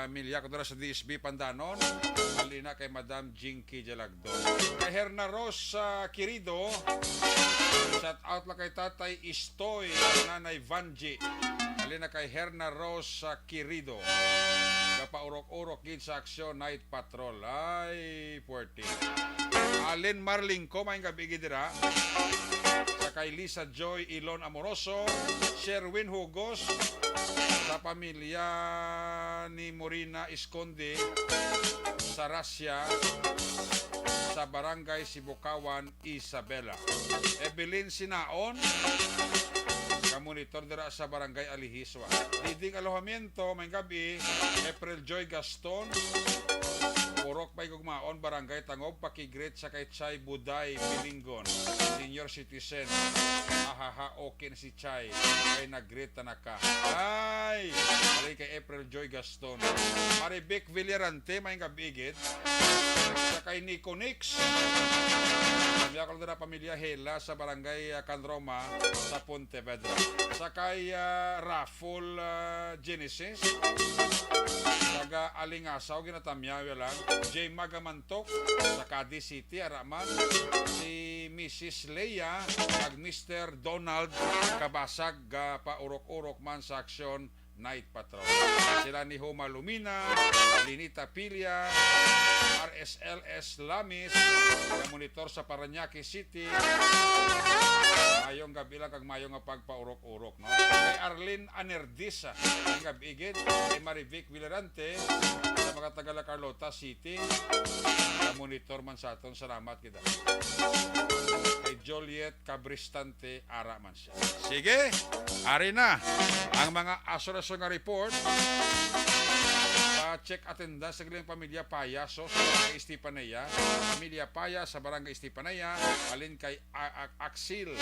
Emilia Codora sa DSB Pandanon, alina kay Madam Jinky Jalagdo. Kay Herna Rosa Quirido, shout out lang kay Tatay Istoy, Nanay Vanji, alina kay Herna Rosa Quirido. Kapaurok-urok gid sa Action Night Patrol. Ay, puwerte. Alin Marlingko, may gabi dira. Sa kay Lisa Joy Ilon Amoroso, Sherwin Hugos, sa pamilya ni Morina Isconde, sa Rasya, sa Barangay Sibukawan, Isabela. Evelyn Sinaon, kamonitor dira sa Barangay Alihiswa. Diding Alojamiento, may gabi, April Joy Gaston, Urok Pay Gugmaon, Barangay Tangog, Pakigret sa kay Chay Buday Bilingon, senior citizen. Ahaha, okay na si Chay, kay nag-greet na ka. Ay, alay kay April Joy Gaston. Maribek Villarante, may gabigit, sa kay Nico Nix, Pamilya na pamilya Hela sa Barangay Canroma sa Pontevedra. Sa kay Raffle Genesis, taga Alingasaw, ginatamyaw lang. J. Magamantok sa Cadiz City, Araman. Si Mrs. Leia ag Mr. Donald Kabasag paurok-urok man sa Action Night Patrol. Sila ni Homa Lumina, Linita Pilia, RSLS Lamis, monitor sa Parañaque City. Mayong gabi lang kag mayong nga pagpaurok-urok, no? Kay Arlene Anerdisa, ang gabigid, kay Marivic Villarante sa mga taga Carlota City. Monitor man sa aton, salamat kita. Kay Joliet Cabristante, ara man siya. Sige, ari na ang mga asurasyon nga report. Check attendance sa gilang pamilya Paya sa Barangay Estipanaya, pamilya Paya sa Barangay Estipanaya, alin kay Axil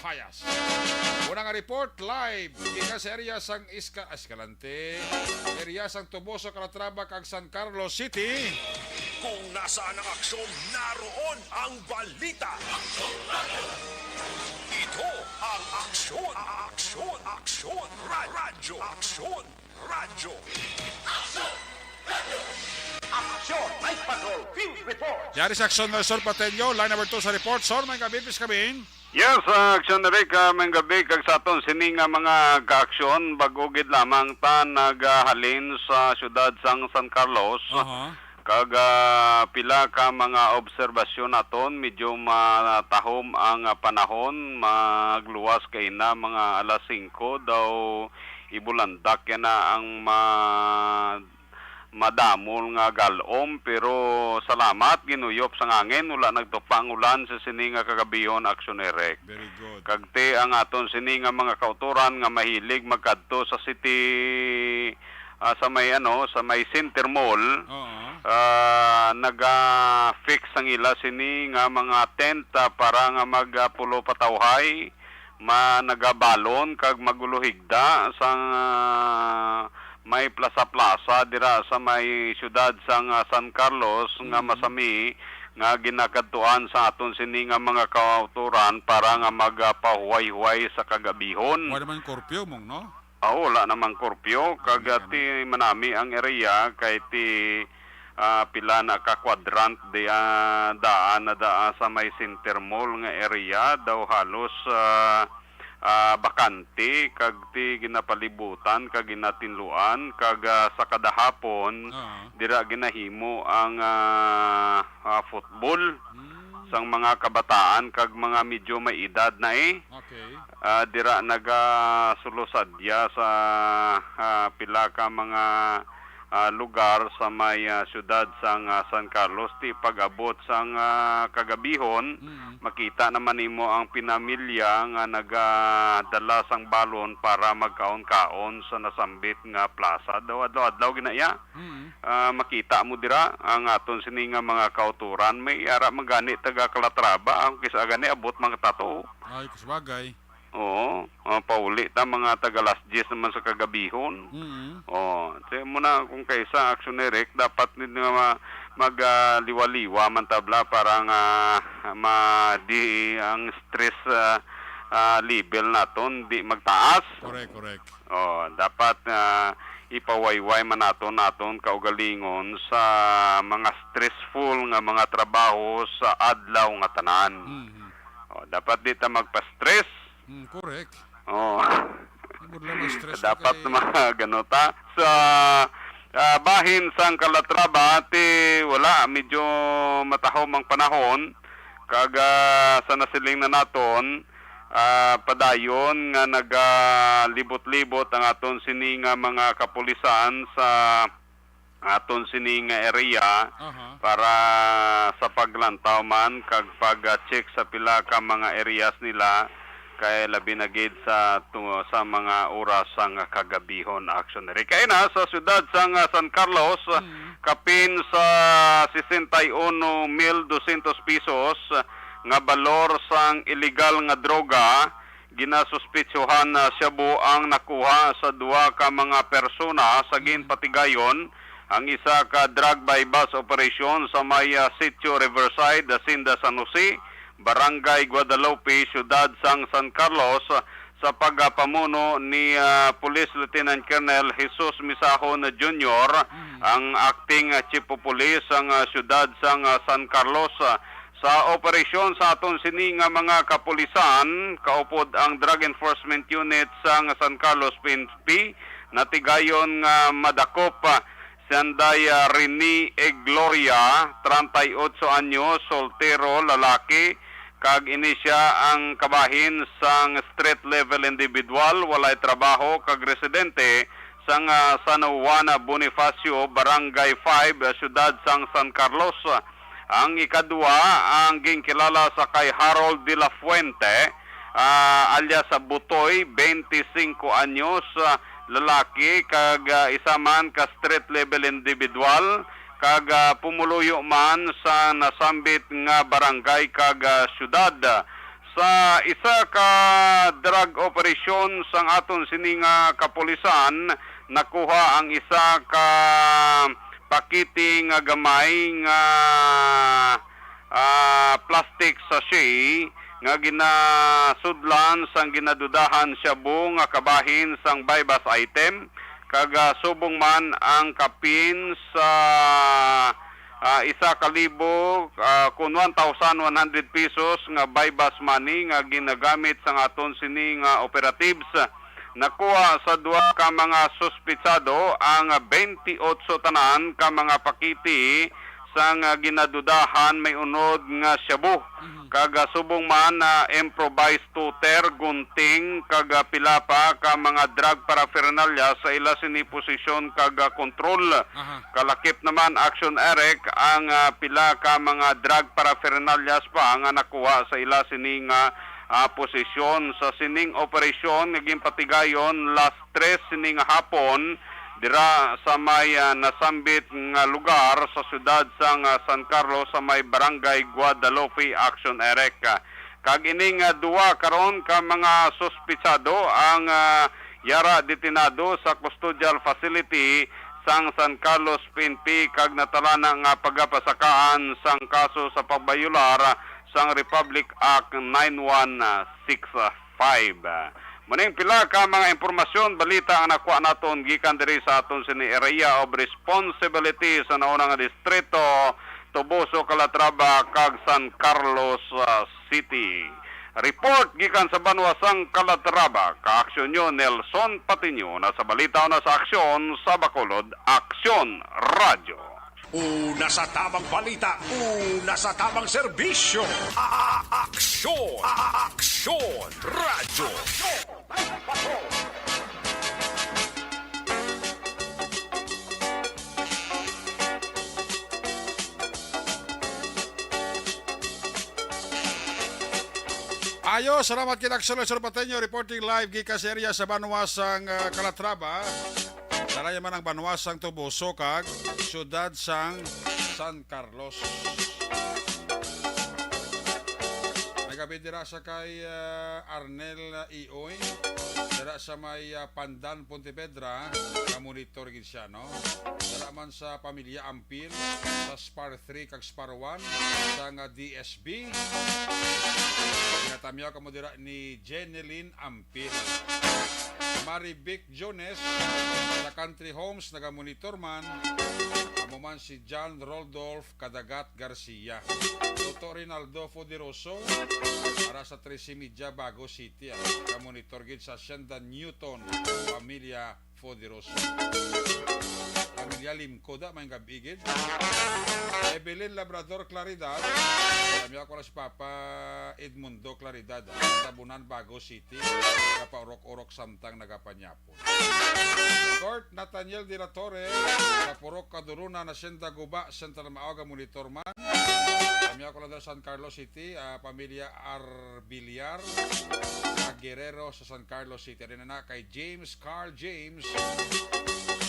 Payas. Unang report live ika sa area sang Escalante, area sang Toboso, Calatrava kag San Carlos City. Kung nasaan ang aksyon, naroon ang balita. Ito ang aksyon, radyo, aksyon, radyo. Aksyon, Night Patrol, Field Report. Yari sa Aksyon na Sor Patelio, line number 2 sa report. Sor, may gabi, please kabin. Yes, aksyon na rin may gabi kag sa aton sining mga kaaksyon bagugid lamang ta naghalin sa syudad sang San Carlos. Kag pila ka mga obserbasyon naton, medyo matahom ang panahon, magluwas kay na mga alas 5 daw ibulandak yan na ang madamol nga galom, pero salamat ginuyop sa ngangin, wala nagtupang ulan sa sini nga kagabiyon aksyon erek. Very good. Kagti ang aton sini nga mga kauturan nga mahilig magkadto sa city sa may Center Mall. Naga-fix ang ila sini nga mga tent para nga magpulo patawhay, nagabalon kag maguluhigda sa may plaza-plaza dira sa may siyudad sang San Carlos nga masami nga ginakadtuan sa aton sini nga mga kauturan para nga magpahuway-huway sa kagabihon. Wala naman korpyo mong, no? Wala namang korpyo, kagati manami ang area kay ti pila na ka quadrant di daan sa may Center Mall nga area daw halos bakante kag ti ginapalibutan kag ginatinluan kag sa kadahapon dira ginahimo ang football sang mga kabataan kag mga medyo may edad na Okay. Dira nagasulosadya sa pila ka mga lugar sa may siyudad sang San Carlos ti pag-abot sang kagabihon makita naman nimo ang pinamilya nga nagadala sang balon para magkaon-kaon sa nasambit nga plaza daw adlaw ginaya. Makita mo dira ang aton sini nga mga kauturan may ara magani taga Calatrava ang kisa gani abot mga tato. Ay, kusbagay. Oo, pauli ta mga taga Las 10 naman sa kagabihon. Muna kung kaysa action erek dapat nid nga magliwa-liwa man tabla para nga ang stress level naton di magtaas. Correct. Dapat ipawayway man naton kaugalingon sa mga stressful nga mga trabaho sa adlaw nga tanan. Dapat di ta magpa-stress. Correct. Dapat mga ganota sa bahin sang Calatrava wala medyo matahom ang panahon kaga sa nasiling na naton padayon nga nagalibot-libot ang aton sini nga mga kapulisan sa aton sini nga area para sa paglantaw man kag pag-check sa pila ka mga areas nila kay labi na gid sa mga oras sang kagabihon action eri kay na sa siyudad sang San Carlos kapin sa 61,200 pesos nga balor sang illegal nga droga ginasuspitsuhan na Cebu ang nakuha sa duha ka mga persona sa ginpatigayon ang isa ka drug by bus operation sa may Sitio Riverside, Hacienda San Jose, Barangay Guadalupe, Siyudad sang San Carlos sa pagpamuno ni Police Lieutenant Colonel Jesus Misahon Jr., ang acting Chief of Police ang Siyudad sang San Carlos. Sa operasyon sa aton sini nga mga kapulisan, kaupod ang Drug Enforcement Unit sang San Carlos PNP, natigayon nga madakop Sanday Rini E. Gloria, 38 anyos, soltero, lalaki, kag ini siya ang kabahin sang street level individual, walay trabaho, kag residente sang San Juan Bonifacio, Barangay 5, Siyudad sang San Carlos. Ang ikadua, ang ginkilala sa kay Harold de la Fuente, alias Butoy, 25 anyos, lalaki, kag isa man ka street level individual, kag pumuluyo man sa nasambit nga barangay kag syudad. Sa isa ka drug operation sang aton sini nga kapulisan, nakuha ang isa ka pakiti nga gamay nga plastic sachet nga ginasudlan sang ginadudahan Cebu nga kabahin sang buy-bus item, kag subong man ang kapin sa 1,000 kun 1,100 pesos nga buy-bus money nga ginagamit sang aton sini nga operatives. Nakuha sa duha ka mga suspitsado ang 28 tanan ka mga pakiti sang ginadudahan may unod nga shabu. Kaga subong man na improvised tutor, gunting, kaga pila pa ka mga drug paraphernalia sa ila sini posisyon kaga kontrol. Kalakip naman action Eric ang pila ka mga drug paraphernalia pa nga nakuha sa ila sini nga posisyon sa sining operasyon naging patigayon last 3 sining hapon dira sa may nasambit nga lugar sa siyudad sang San Carlos sa may barangay Guadalupe Action Eric. Kag ining duwa karon ka mga suspitsado ang yara detinado sa custodial facility sang San Carlos PNP kag natala na nga pagapasakaan sang kaso sa pagbayular sang Republic Act 9165. Maning pila ka mga impormasyon, balita ang nakuha naton gikan diri sa aton sini area of responsibility sa nauna nga distrito Toboso, Calatrava kag San Carlos City. Report gikan sa Banwasang Calatrava, ka-aksyon nyo Nelson Patinyo na sa balita na sa aksyon sa Bacolod, Aksyon Radio. Una sa tamang balita, una sa tamang serbisyo. Aksyon! Aksyon! Radyo! Ayo, salamat kinaksyon Sir Patenyo reporting live gikan sa area sa Banwasang Calatrava. Saraya man ang Banwasang Toboso kag siyudad sang San Carlos. Nagabi dira sa kay Arnel Ioy dira sa may Pandan, Pontevedra, na monitor gid siya, no? Dira man sa pamilya Ampil sa Spar 3 kag Spar 1 sa nga DSB. Ginatamyaw kamo dira ni Jeneline Ampil. Marivic Jones sa Country Homes naga-monitor man. Amo man si John Rodolph Cadagat Garcia. Toto Rinaldo Foderoso para sa 13 Media Bago City. Ka-monitor gid sa Hacienda Newton, pamilya Foderoso. Pamilya Limcoda, may gabigid. Evelyn Labrador Claridad. Kami ako na si Papa Edmundo Claridad. Tabunan, Bago City. Kapaurok-urok samtang nagapanyapon. Court Nathaniel Di La Torre. Kapurok Kaduruna na Hacienda Guba, Central Maaga Monitor man. Kami ako na San Carlos City. Pamilya Arbiliar. Guerrero sa San Carlos City. Rin na kay James Carl James.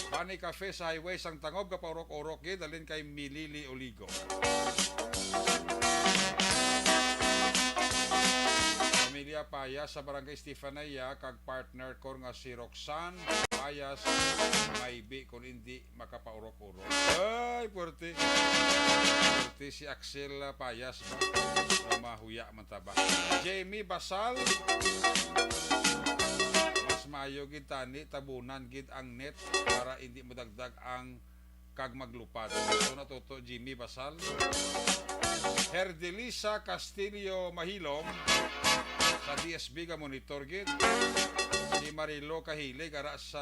Bani Cafe sa highway sang Tangob kapaurok-urok dalin kay Milili Oligo. Pamilya Payas sa Barangay Stefanaya kag partner ko nga si Roxanne Payas maybe kung hindi makapaurok-urok. Ay, puwerte. Puwerte si Axel Payas ba? Mahuya man taba. Jamie Basal. Mayo gid tani tabunan gid ang net para hindi madagdag ang kag maglupad. So natuto Jimmy Basal. Herdelisa Castillo Mahilom sa DSB ka monitor gid. Si Marilo Kahilig ara sa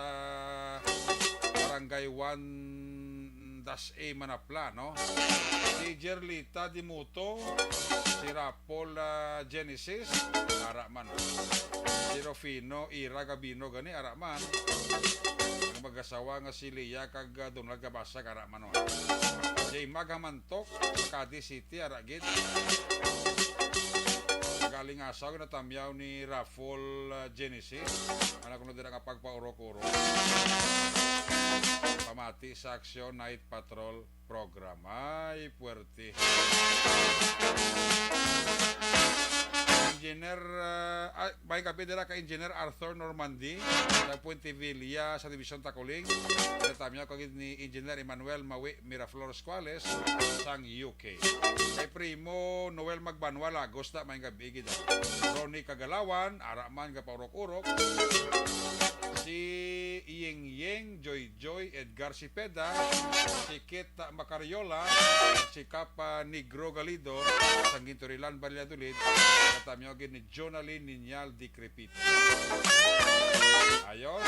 Barangay 1-A Manapla, no? Si Jerlita Dimuto, si Rapol Genesis, ara man. Si Rufino Ira Gabino gani ara man. Ang mag-asawa nga si Lia kag Donald Gabasa ara man. Jay Magamantok sa Cadiz City ara gid. Galing asaw na tamyaw ni Rapol Genesis. Anak ko na din ang pagpaurok-urok. Pamati sa Aksyon Night Patrol Program. Ay, puwerte. Engineer, may kapidera ka Engineer Arthur Normandy sa Puente Villa sa Division Tacoling. Natamya ko ni Engineer Emmanuel Mawi Miraflores Cuales sang UK. Kay Primo Noel Magbanwa Lagos na may gabigid. Ronnie Kagalawan, Araman kapaurok-urok. Si Iyeng Yeng, Joy Joy, Edgar Sipeda, si Kit Macariola, si Kapa Negro Galido, sa Ginturilan Valladolid, natamyogin ni Jonalyn Ninyal Di Crepit. Ayos.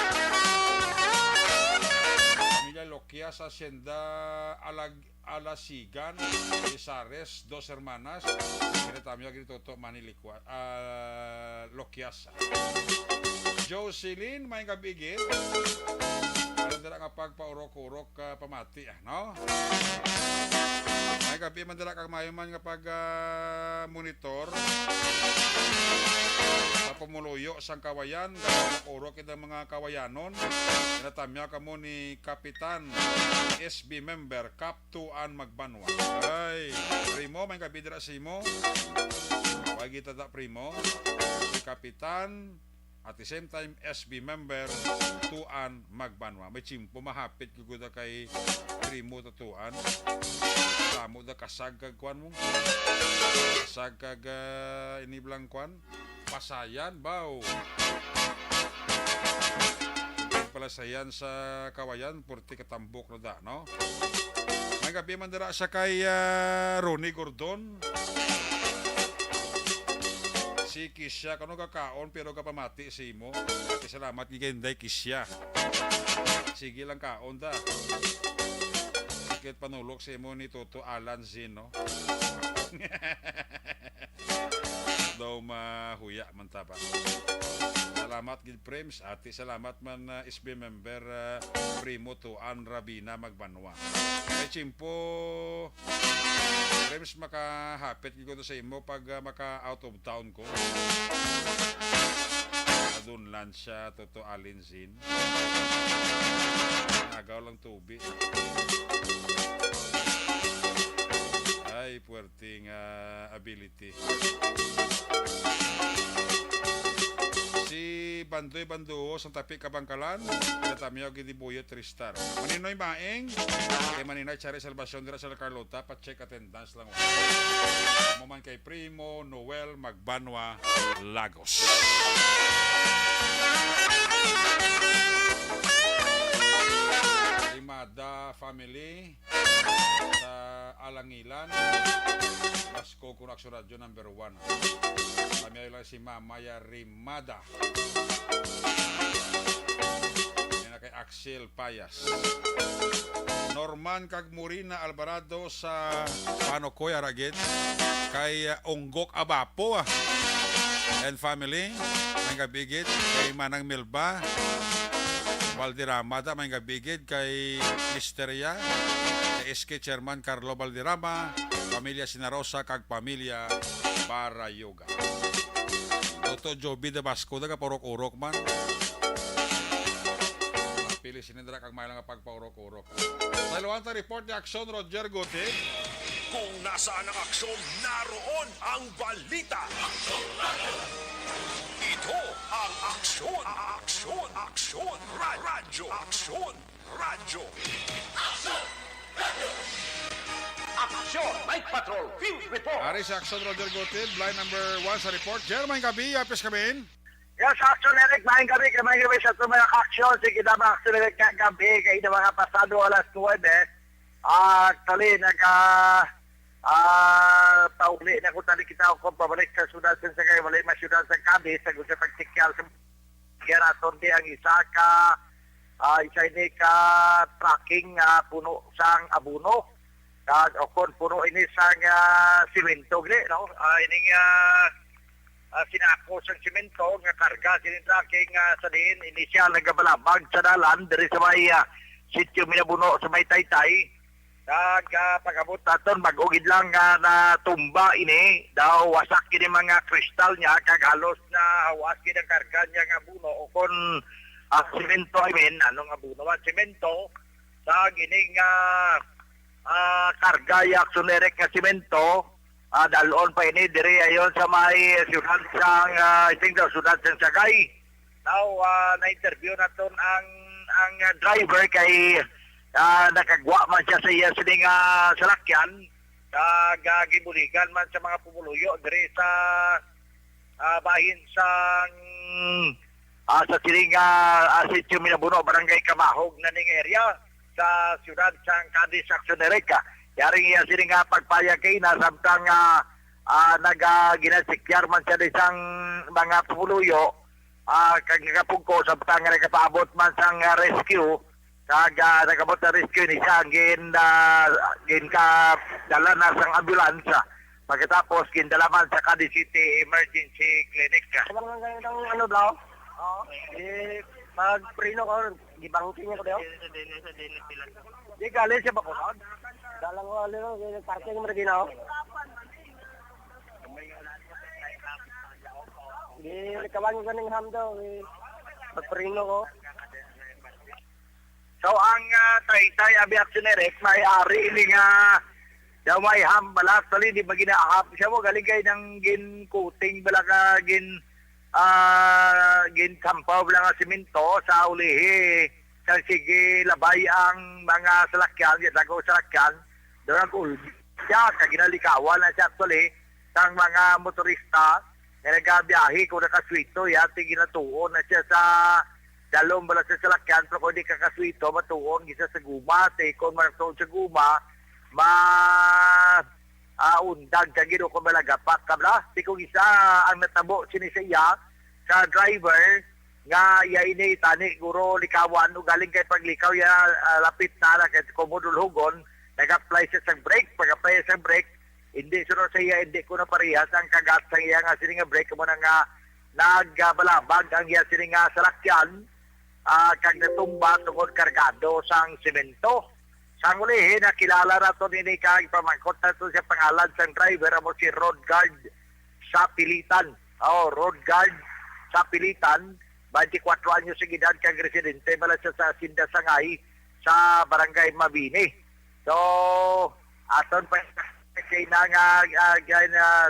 Pamilya Lokia Las Hacienda Alasigan, Isares, Dos Hermanas, kinatamyo ginituto Manilikwa, Lokiasa. Jocelyn, may kabigit. Alam dala nga pagpaurok-urok pamati, no? May gabi man dala kang mayuman nga pag monitor sa pumuluyo sang kawayan, urok ito mga kawayanon. Kinatamya ka mo ni Kapitan SB member Cap 2 Magbanwa. Ay, Primo, may gabi dala si mo. Huwag kita da Primo. Si Kapitan at the same time SB member Tuan Magbanwa. May chimpo mahapit kuguda kay Primo Tuan. Tamo da kasagag kwan mo. Kasagag iniblang kwan. Pasayan baw. Palasayan sa kawayan purti katambok na da, no? May gabi man dira sa kay Ronnie Gordon. Si Kisya, kano kakaon pero kapamati si mo. Salamat gigenday Kisya. Sige lang kaon da. Sikit panulok si mo ni Toto Alan Zino. Daw mahuya man taba. Salamat gid Prems, ati salamat man SB member Primo Tuan Rabina Magbanwa. Kay Chimpo Prems makahapit ko to sa imo pag maka out of town ko. Adun lan siya Toto Alinzin. Nagaw lang tubi. Ay, puwerting ability. Si Bandoy Banduo sa Tapi Kabangkalan, natamyaw gidi Buyo 3-star. Maninoy Maeng, kay Maninay Chari Salvacion dira sa Carlota, pa-check attendance lang. Maman kay Primo Noel Magbanwa Lagos. Rimada family sa Alangilan, Basko Kurakso Radio number 1. Kami ay lang si Mamaya Rimada. Yan na kay Axel Payas. Norman Kagmurina Alvarado sa Panokoy Aragid. Kay Onggok Abapo and family. May kabigit kay Manang Milba. Valderrama da may kabigit kay Misteria. Kay SK Chairman Carlo Valderrama. Pamilya Sinarosa kag pamilya Barayoga. Toto Joby de Basco da kaporok-urok man. Pili sinindra kag may lang pagpaurok-urok. Sa luwanta report ni Aksyon Roger Gote. Kung nasaan ang aksyon, naroon ang balita. Ito ang aksyon, aksyon, aksyon, radyo, aksyon, radyo. Aksyon, Night Patrol, Field Report. Ari sa Aksyon Roger Gote, blind number 1 sa report. Jermaine Gabi, apis kami. Yes, Aksyon Eric, maing gabi sa tumaya aksyon. Sige na mga Aksyon Eric gabi, kayo na mga pasado alas 9. Tali, tauli na kung tali kita ako pabalik sa syudad sa kayo, wala yung syudad sa Cadiz, sa gusto pagsikyal sa Gera Torte ang isa ini ka tracking puno sang abuno, o kung puno ini sang simento, no? Ining sinako sang simento, nga karga, tracking sa din, inisyal nagabalabag sa dalan, dari sa may sityo minabuno sa may Taytay. Pagkabot natin, mag-ugid lang na tumba ini, daw wasak ini mga kristal niya, kagalos na awas kini ang karga niya nga buno, o kung simento, anong abuno, simento, sa gining karga yak sunerek nga simento, dalon pa ini, diri ayon sa may syudad sang, syudad sang Sagay. Daw, na-interview natin ang driver kay nakagwa man siya sa iya sining salakyan, gibuligan man sa mga pumuluyo diri sa bahin sang sa sining sitio Minabuno, barangay Kamahog na ning area sa syudad sang Cadiz, Aksyon Erika. Yaring iya sining pagpayag kay nasamtang ginasikyar man siya di sang mga pumuluyo, kag nakapugko samtang nagpaabot man sang rescue. Nagabot na rescue ni siya, gin ka dala na sang ambulansya. Pagkatapos, gindalaman sa Cadiz City Emergency Clinic. Ano daw? Oo. Mag-prino ko, gibangkin niya ko daw. Di galing siya ba ko? Dalang ko, parking mo rin ginaw. Di kawan ko ng ham daw, mag-prino ko. So ang Taytay Aviation Erek may ari ini nga daw may hambalas tali di maginaahap siya mo galing kay ng gin-coating bala ka gin-sampaw bala nga simento sa ulihi sa sige labay ang mga salakyan gitago salakyan doon ang siya kaginalikawan na siya actually sang mga motorista na nagabiyahe kung nakaswito yati ginatuon na siya sa dalom bala sa salakyan pero kung di kakaswito matuon gisa sa guma kung matuon sa guma undag sa gino kung malagapat kabla di kung isa ang natabo sinisaya sa driver nga yainay tani guro likawan o galing kay paglikaw ya lapit na kay komodulhugon nag-apply siya sa brake pag-apply sa brake hindi sunod sa iya hindi ko na parehas ang kagat sa iya nga sininga brake mo na nga nagbalabag ang iya sininga salakyan kag natumba tungod kargado sang semento. Sang ulihin, nakilala na ito ni kag pamangkot na ito siya pangalan sang driver amo si Road Guard sa Pilitan. Road Guard sa Pilitan, 24 anyos sa edad kag residente bala siya sa Sinda Sangay sa Barangay Mabini. So, aton pa kay na nga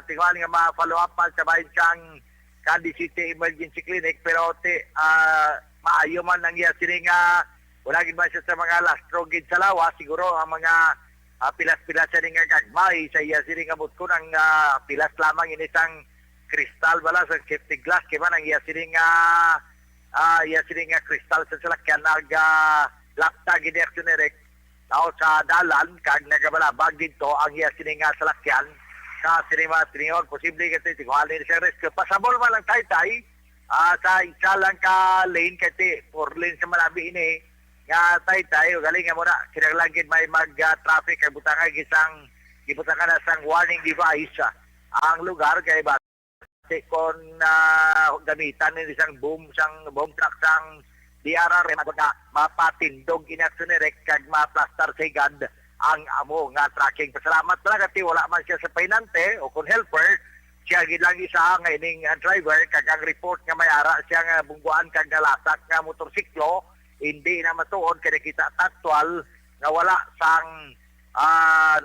tingwali nga ma-follow up sa bayan siyang Cadiz City Emergency Clinic pero maayo man ang iya sininga wala gid man siya sa mga lastrogid sa lawas siguro ang mga pilas-pilas siya nga gagmay sa iya sininga butkon ang pilas lamang ini sang kristal bala sa safety glass kay man ang iya sininga kristal sa salakyan lapta gid action erek tao sa dalan kag nagabalabag dito ang iya sininga salakyan sa sinima tiniod posible kasi tingwali siya rescue pasabol man lang Taytay sa isa lang ka lane kasi 4 lane sa malabi ini nga Taytay galing nga muna kinaglanggit may mag-traffic kay butangay gibutangan na sang warning device ang lugar kay ba kon gamitan ni isang boom truck sang DRR mapatindog inaction direct kag maplastar sa igad ang amo nga tracking pasalamat talaga ti wala man siya sa painante o kon helper siya gilang isa nga ining driver kag ang report nga may ara siya nga bungguan kag nalasak nga motorsiklo hindi na matuod kay kita actual nga wala sang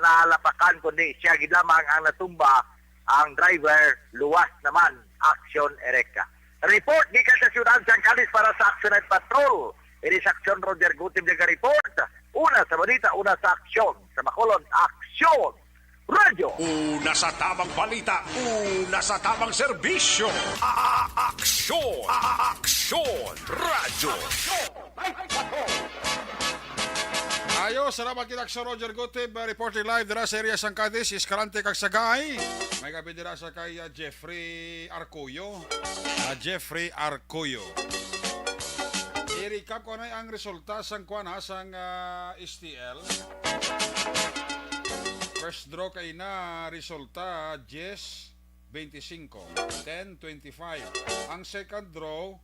nalapakan kundi siya gid lamang ang natumba ang driver luwas naman action ereka report gikan sa siyudad sang Cadiz para sa Action Night Patrol ini sa Action Roger Gutib nga report una sa balita una sa aksyon sa Bacolod Aksyon Radyo. Una sa tamang balita, una sa tamang serbisyo. Aksyon! Aksyon! Radyo! Ayos, salamat kita sa Roger Gutib, reporting live dira sa area sang Cadiz, Escalante kag Sagay. May gabi dira sa kay Jeffrey Arcoyo. Jeffrey Arcoyo. I-recap ko na ang resulta sang kuana sang STL. First draw kay na resulta 10-25, 10-25. Ang second draw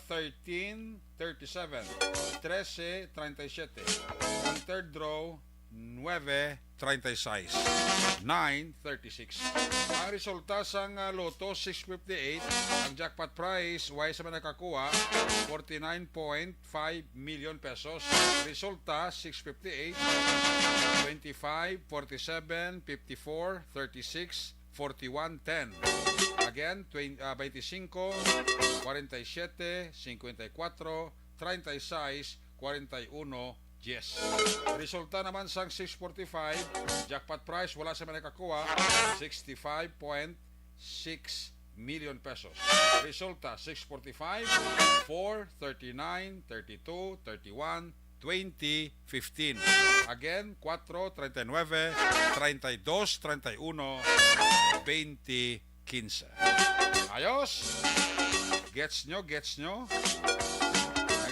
13-37, 13-37. Ang third draw 9-36, 9-36. Ang resulta sang loto 658, ang jackpot prize why sa man nakakuha 49.5 million pesos. Resulta 658, 25, 47, 54, 36, 41, 10. Again, 25, 47, 54, 36, 41, 10. Resulta naman sang 645, jackpot price wala sa manakakuha, 65.6 million pesos. Resulta 645, 4, 39, 32, 31, 20, 15. Again, 4, 39, 32, 31, 20, 15. Ayos? Gets nyo?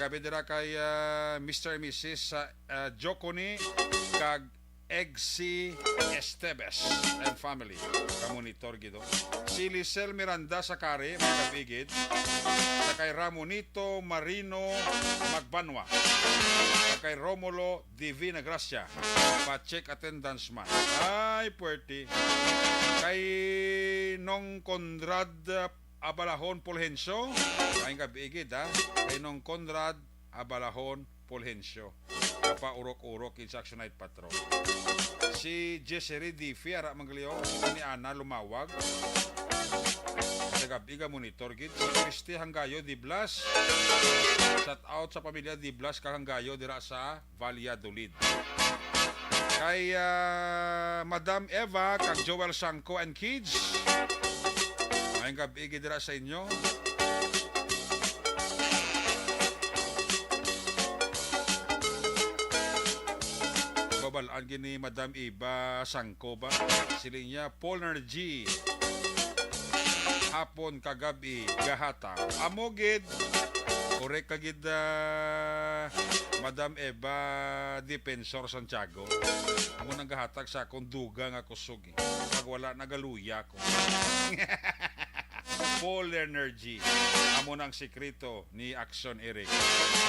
Nagabi dira kay Mr. and Mrs. Joconi kag Egsi Estebes and family. Kamonitor gido. Si Lisel Miranda Sakari, may kabigid. Sa kay Ramonito Marino Magbanwa. Sa kay Romulo Divina Gracia. Pa-check attendance man. Ay, puerti. Kay Nong Conrad Abalahon Pulhencio. Ay kabigid ha. Kay Nong Conrad Abalahon Pulhencio. Paurok-urok in Action Night Patrol. Si Jesseri Diffie, ara manglio, ni Ana Lumawag. Nagabiga monitor gid. Si Christy Hanggayo di Blas. Shout out sa pamilya di Blas kag Hanggayo dira sa Valladolid. Kay Madam Eva kag Joel Sanko and kids. Ay gabi dira sa inyo. Babalaan gini Madam Iba Sangko ba? Silinya Polner G. Hapon kagabi gahata. Amogid. Korek kagid Madam Eva Defensor Santiago. Amo nang gahatag sa akong duga nga kusog. Pag wala nagaluya ko. Full energy. Amo nang sikreto ni Action Eric.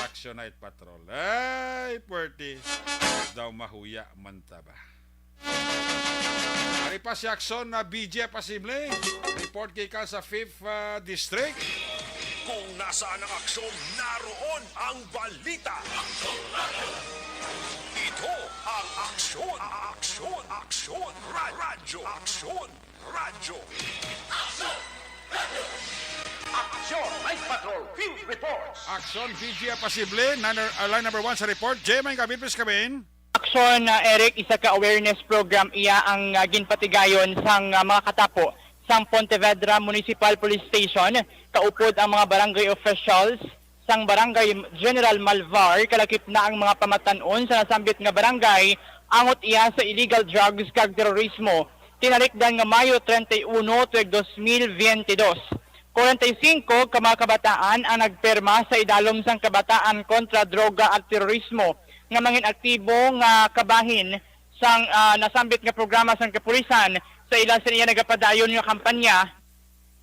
Action Night Patrol. Ay, puerti. Daw mahuya mantaba. Ari pa si Action na BJ Pasimle. Report kay ka sa 5th District. Kung nasaan ang aksyon, naroon ang balita. Ito ang aksyon. Aksyon. Aksyon. Radyo. Aksyon. Radyo. Action Night Patrol Field Reports. Action BJ Pasible. Line number 1 sa report. Jay, may kabit please kabin. Action Eric, isa ka awareness program iya ang ginpatigayon sang mga katapo sang Pontevedra Municipal Police Station. Kaupod ang mga barangay officials sang barangay General Malvar. Kalakip na ang mga pamatanon sa nasambit nga barangay angot iya sa illegal drugs kag terorismo. Tinalikdan nga Mayo 31 tuig 2022. 45 ka mga kabataan ang nagperma sa idalom sang kabataan kontra droga at terorismo nga mangin aktibo nga kabahin sang nasambit nga programa sang kapulisan sa ila sa iya nagapadayon nga kampanya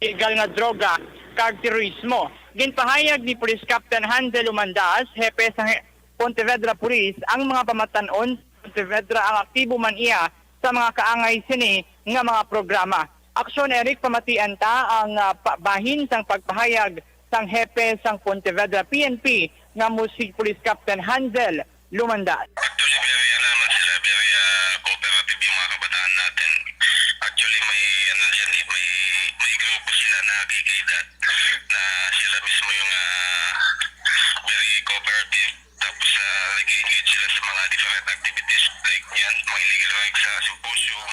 illegal nga droga kag terorismo. Ginpahayag ni Police Captain Hansel Umandas, hepe sa Pontevedra Police, ang mga pamatanon sa Pontevedra ang aktibo man iya sa mga kaangay sini nga mga programa. Aksyon Eric, pamatian ta ang bahin sang pagpahayag sang hepe sang Pontevedra PNP nga si Police Captain Hansel Lumandas. Actually, very alaman sila, very cooperative yung mga kabataan natin. Actually, may grupo sila na kikidad na sila mismo yung very cooperative. Tapos nag-engage sila sa mga different activities like yan, mga illegal rights sa symposium,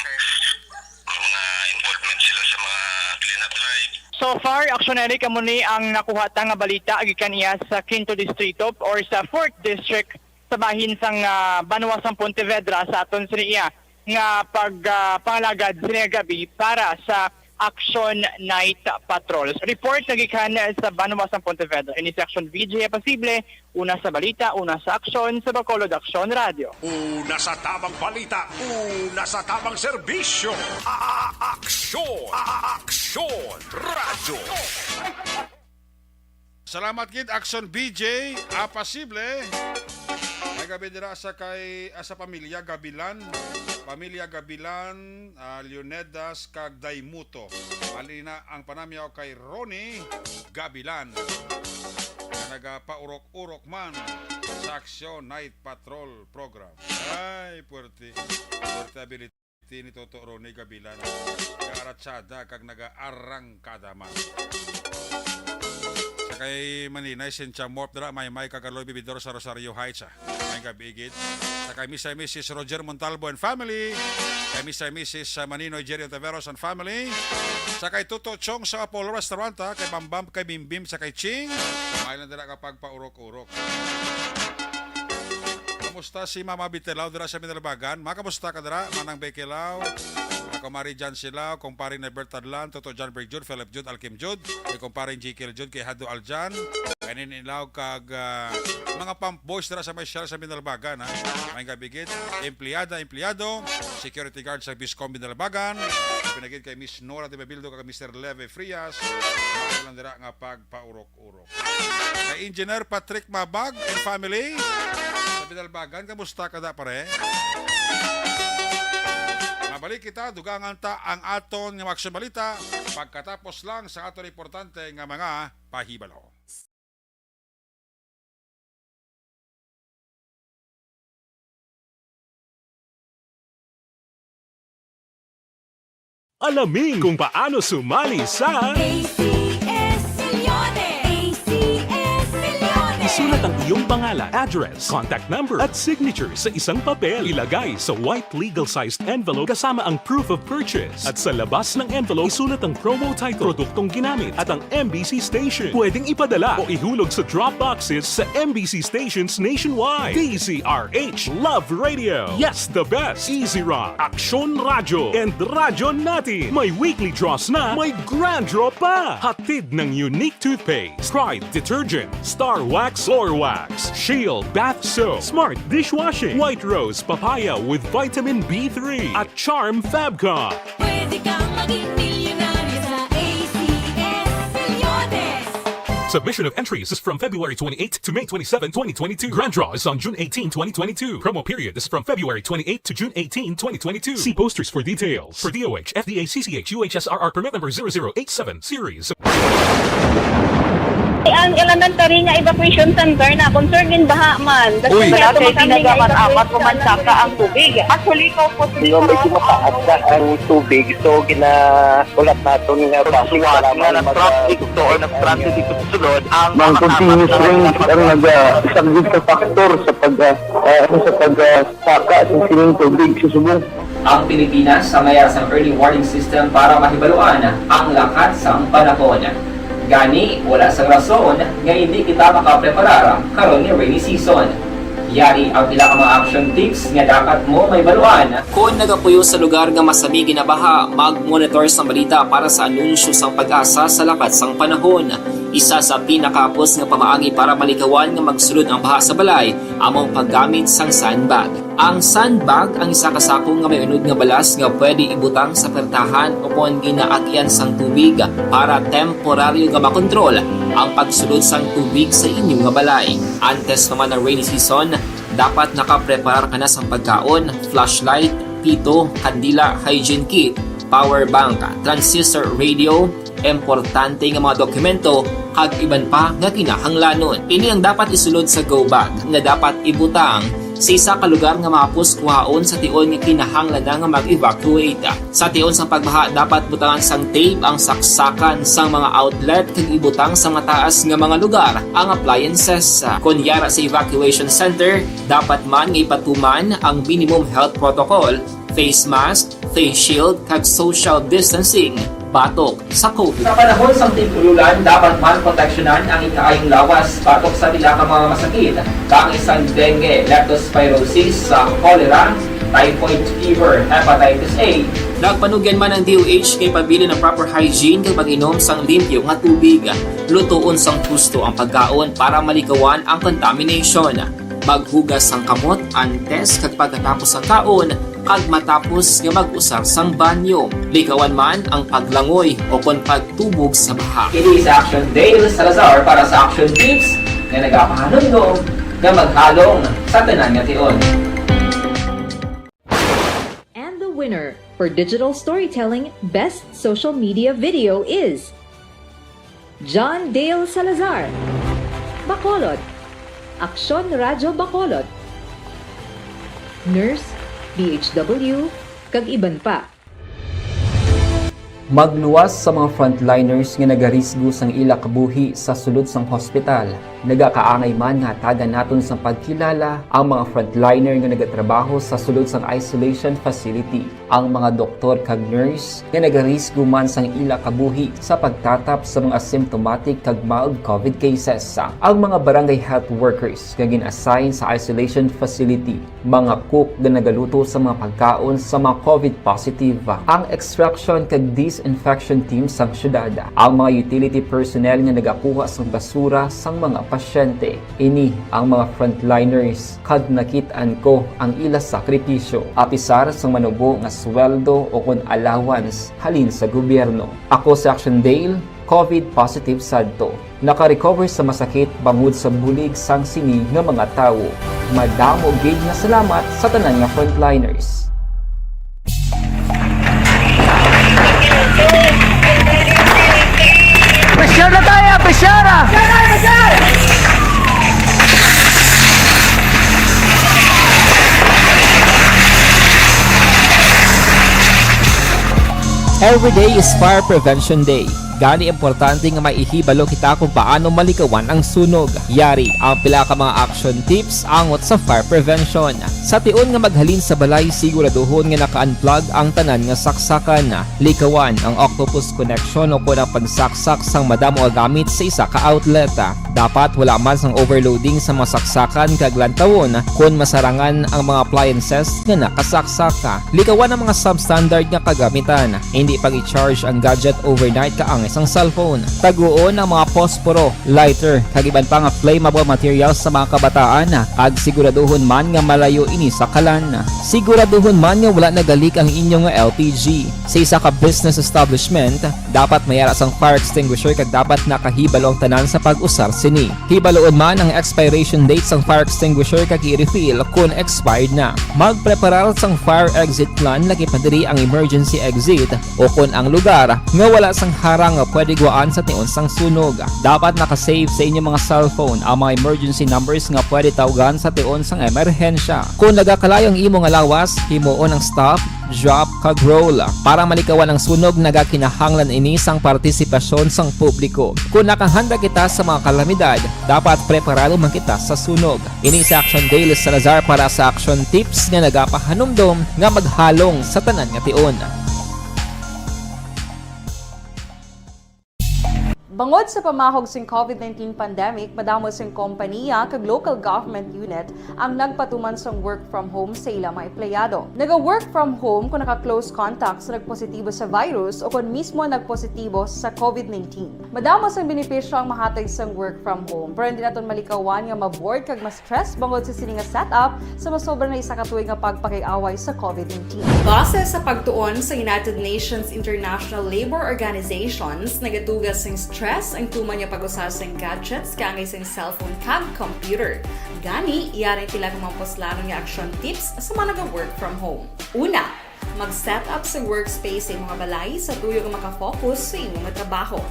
mga involvement sila sa mga clean-up drive. So far, Action Eric, amuni ang nakuha ta nga balita agikan iya sa 5th Distrito or sa 4th District sa bahin sang Banwa sang Pontevedra sa aton siniya nga pagpangalagad siniya gabi para sa Action Night Patrol. Report nagikan sa Banwa sang Pontevedra. Ini sa Action VJ Pasible, una sa balita, una sa aksyon sa Bacolod Action Radio. Una sa tamang balita, una sa tamang serbisyo. Aksyon! Aksyon! Radyo! Salamat kid Action BJ Pasible. May gabi dira sa pamilya Gabilan. Pamilya Gabilan, Leonedas kag Daimuto. Alina ang panamyaw kay Ronnie Gabilan. Na nagapaurok-urok man sa Action Night Patrol program. Ay, puwerte. Puwertability ni Toto Ronnie Gabilan. Karatsada kag nagaarangkada man. Kay Maninay Sincha Morp dira may kagaloy bibidor sa Rosario Heights. May gabigid. Sa kay Mr. and Mrs. Roger Montalvo and family. Kay Mr. and Mrs. Maninoy Jerry Taveros and family. Sa kay Tuto Chong sa Apollo Restaurant, kay Bambam, kay Bimbim, sa kay Ching. May lang dira kapag paurok-urok. Kamusta si Mama Bitilaw dira sa Minalabagan? Makamusta ka dira? Manang Bekilaw. Kumari Jan sila, kumpare na Bertadlan, Toto John Berg Jud, Philip Jud, Alkim Jud, kay kumpare Jekyll Jud, kay Hado Aljan, kanin ilaw kag mga pump boys na sa may shell sa Binalbagan, ha? May gabigit, empleyado, security guard sa Biscom Binalbagan, pinagid kay Miss Nora de Babildo kag Mr. Leve Frias, mga lang dira nga pagpaurok-urok. Kay Engineer Patrick Mabag and family, sa Binalbagan, kamusta ka da pare? Mabalik kita, dugangan ta ang aton nga magsabalita pagkatapos lang sa aton importante nga mga pahibalo. Alamin kung paano sumali sa ACS Millones! ACS Millones! Isulat ang iyong pangalan, address, contact number at signature sa isang papel. Ilagay sa white legal-sized envelope kasama ang proof of purchase. At sa labas ng envelope, isulat ang promo title, produktong ginamit at ang MBC station. Pwedeng ipadala o ihulog sa drop boxes sa MBC stations nationwide. DZRH Love Radio. Yes, the best. Easy Rock, Aksyon Radyo, and Radyo Natin. May weekly draws na, may grand draw pa. Hatid ng unique toothpaste, Pride Detergent, Star Wax Floor Wax, Shield Bath Soap, Smart Dishwashing, White Rose Papaya with Vitamin B3, at Charm Fabcon. Pwede kang maging milyonaryo sa ACS Millones! Submission of entries is from February 28 to May 27, 2022. Grand draw is on June 18, 2022. Promo period is from February 28 to June 18, 2022. See posters for details. For DOH, FDA, CCH, UHSRR permit number 0087 series. Ang elementary nga evacuation center na concern din baha man. Uy, kasi pinagamat-amat kumansaka ang tubig. Actually, ikaw po sa medyo mataas na ang tubig. So, ulat natin nga passing para mag-traffic to or nag-traffic dito sa sulod. Ang continuous rain ang nag-isang sa factor sa pag-saka sa sining tubig sa subong. Ang Pilipinas sa mayas ng early warning system para mahibaluan ang lakas ng panahon. Gani, wala sa rason nga hindi kita makapreparar karon ni rainy season. Yari ang pila ka mga action tips nga dapat mo may baluan. Kung nagapuyo sa lugar nga masabi ginabaha, mag-monitor sa balita para sa anunsyo sang pag-asa sa lakat sang panahon. Isa sa pinakapos nga pamaagi para malikawan nga magsulod ang baha sa balay, among paggamit sang sandbag. Ang sandbag ang isa ka sako nga may unod nga balas nga pwede ibutang sa pertahan upon ginaagyan sang tubig para temporaryo nga makontrol ang pagsulod sang tubig sa inyong nga balay. Antes naman ng rainy season, dapat nakapreparar ka na sang pagkaon, flashlight, pito, kandila, hygiene kit, power bank, transistor radio, importante nga mga dokumento kag iban pa nga kinahanglanon. Ini ang dapat isulod sa go bag nga dapat ibutang sa isa ka lugar nga mapus kuhaon sa tion nga kinahanglan nga mag-evacuate. Sa tion sa pagbaha dapat butangan sang tape ang saksakan sang mga outlet kag ibutang sa mataas nga mga lugar ang appliances. Kunyara sa evacuation center, dapat man nga ipatuman ang minimum health protocol, face mask, face shield kag social distancing. Batok sa COVID. Sa panahon sa tig-ululan, dapat man proteksyonan ang ikaayong lawas batok sa pila ka mga masakit. Kang isang dengue, leptospirosis, cholera, typhoid fever, hepatitis A. Nagpanugyan man ang DOH kay pabili ng proper hygiene kay pag-inom sang limpyo nga tubig. Lutuon sang gusto ang pagkaon para malikawan ang contamination. Maghugas sang kamot antes kag pagkatapos ang kaon kag matapos nga mag-usar sang banyo. Likawan man ang paglangoy o kon pagtubog sa baha. Kini sa Action Dale Salazar para sa Action Tips nga nagapahanundong nga maghalong sa tanan nga tion. And the winner for Digital Storytelling Best Social Media Video is John Dale Salazar, Bacolod, Aksyon Radyo Bacolod, Nurse, DHW, kag iban pa. Magluwas sa mga frontliners nga nagarisgo sang ila kabuhi sa sulod sang hospital. Nagakaangay man nga taga naton sa pagkilala ang mga frontliner nga nagatrabaho sa sulod sang isolation facility. Ang mga doktor kag nurse nga nagarisgo man sang ila kabuhi sa pagtatap sa mga asymptomatic kag mild COVID cases. Ang mga barangay health workers nga gin-assign sa isolation facility, mga cook nga nagaluto sa mga pagkaon sa mga COVID positive, ang extraction kag disinfection team sang syudad, ang mga utility personnel nga nagakuha sang basura sang mga pasyente. Ini ang mga frontliners kag nakit-an ko ang ila sakripisyo apisar sang manubo nga sweldo o kun allowance halin sa gobyerno. Ako si Action Dale, COVID positive sadto. Naka-recover sa masakit bangod sa bulig sang sini nga mga tawo. Madamo gid nga salamat sa tanan nga frontliners. Pressure na tayo! Pressure! Every day is Fire Prevention Day. Gani importante nga maihibalo kita kung paano malikawan ang sunog. Yari ang pila ka mga action tips angot sa fire prevention. Sa tion nga maghalin sa balay, siguraduhon nga naka-unplug ang tanan nga saksakan. Likawan ang octopus connection o kung ang pagsaksak sang madamo gamit sa isa ka outlet. Dapat wala man sang overloading sa mga saksakan kag lantawon kung masarangan ang mga appliances nga nakasaksaka. Likawan ang mga substandard nga kagamitan. Hindi pag i-charge ang gadget overnight kaang isang cellphone. Taguon ang mga posporo, lighter, kag iban pa nga flammable materials sa mga kabataan. Ag siguraduhon man nga malayo ini sa kalan. Siguraduhon man nga wala nagalik ang inyong LPG. Sa isa ka business establishment, dapat mayara sang fire extinguisher kag dapat nakahibalo ang tanan sa pag-usar sini. Hibaloon man ang expiration date sang fire extinguisher kag i-refill kung expired na. Magpreparar sang fire exit plan lagi pa diri ang emergency exit o kung ang lugar nga wala sang harang nga pwede guaan sa tion sang sunog. Dapat nakasave sa inyong mga cellphone ang mga emergency numbers nga pwede tawagan sa tion sang emerhensya. Kung nagakalayo ang imong alawas, himuon ang stop, drop, kag roll. Para malikawan ang sunog, nagakinahanglan ini sang partisipasyon sang publiko. Kung nakahanda kita sa mga kalamidad, dapat preparado man kita sa sunog. Ini sa Action Dale Salazar para sa action tips nga nagapahanumdom nga maghalong sa tanan nga tion. Bangod sa pamahog sing COVID-19 pandemic, madamo sing kompanya kag local government unit ang nagpatuman sang work from home sa ilang mga empleyado. Naga-work from home kung naka-close contact sa nagpositibo sa virus o kung mismo nagpositibo sa COVID-19. Madamo sang benepisyo ang mahatag sang work from home, pero hindi naton malikawan nga ma-bored kag ma-stress bangod sa sini nga setup sa masobra na isa ka tuig nga pagpakiaway sa COVID-19. Base sa pagtuon sa United Nations International Labour Organizations, nagatugas sing stress ang tuman niya pag-usar sa gadgets kaangay sa cellphone kag computer. Gani, iyaring pila ng mga poslanong nga action tips sa mga nag-work from home. Una, mag-set up sa workspace sa mga balay sa tuyo nga makafocus sa imong trabaho.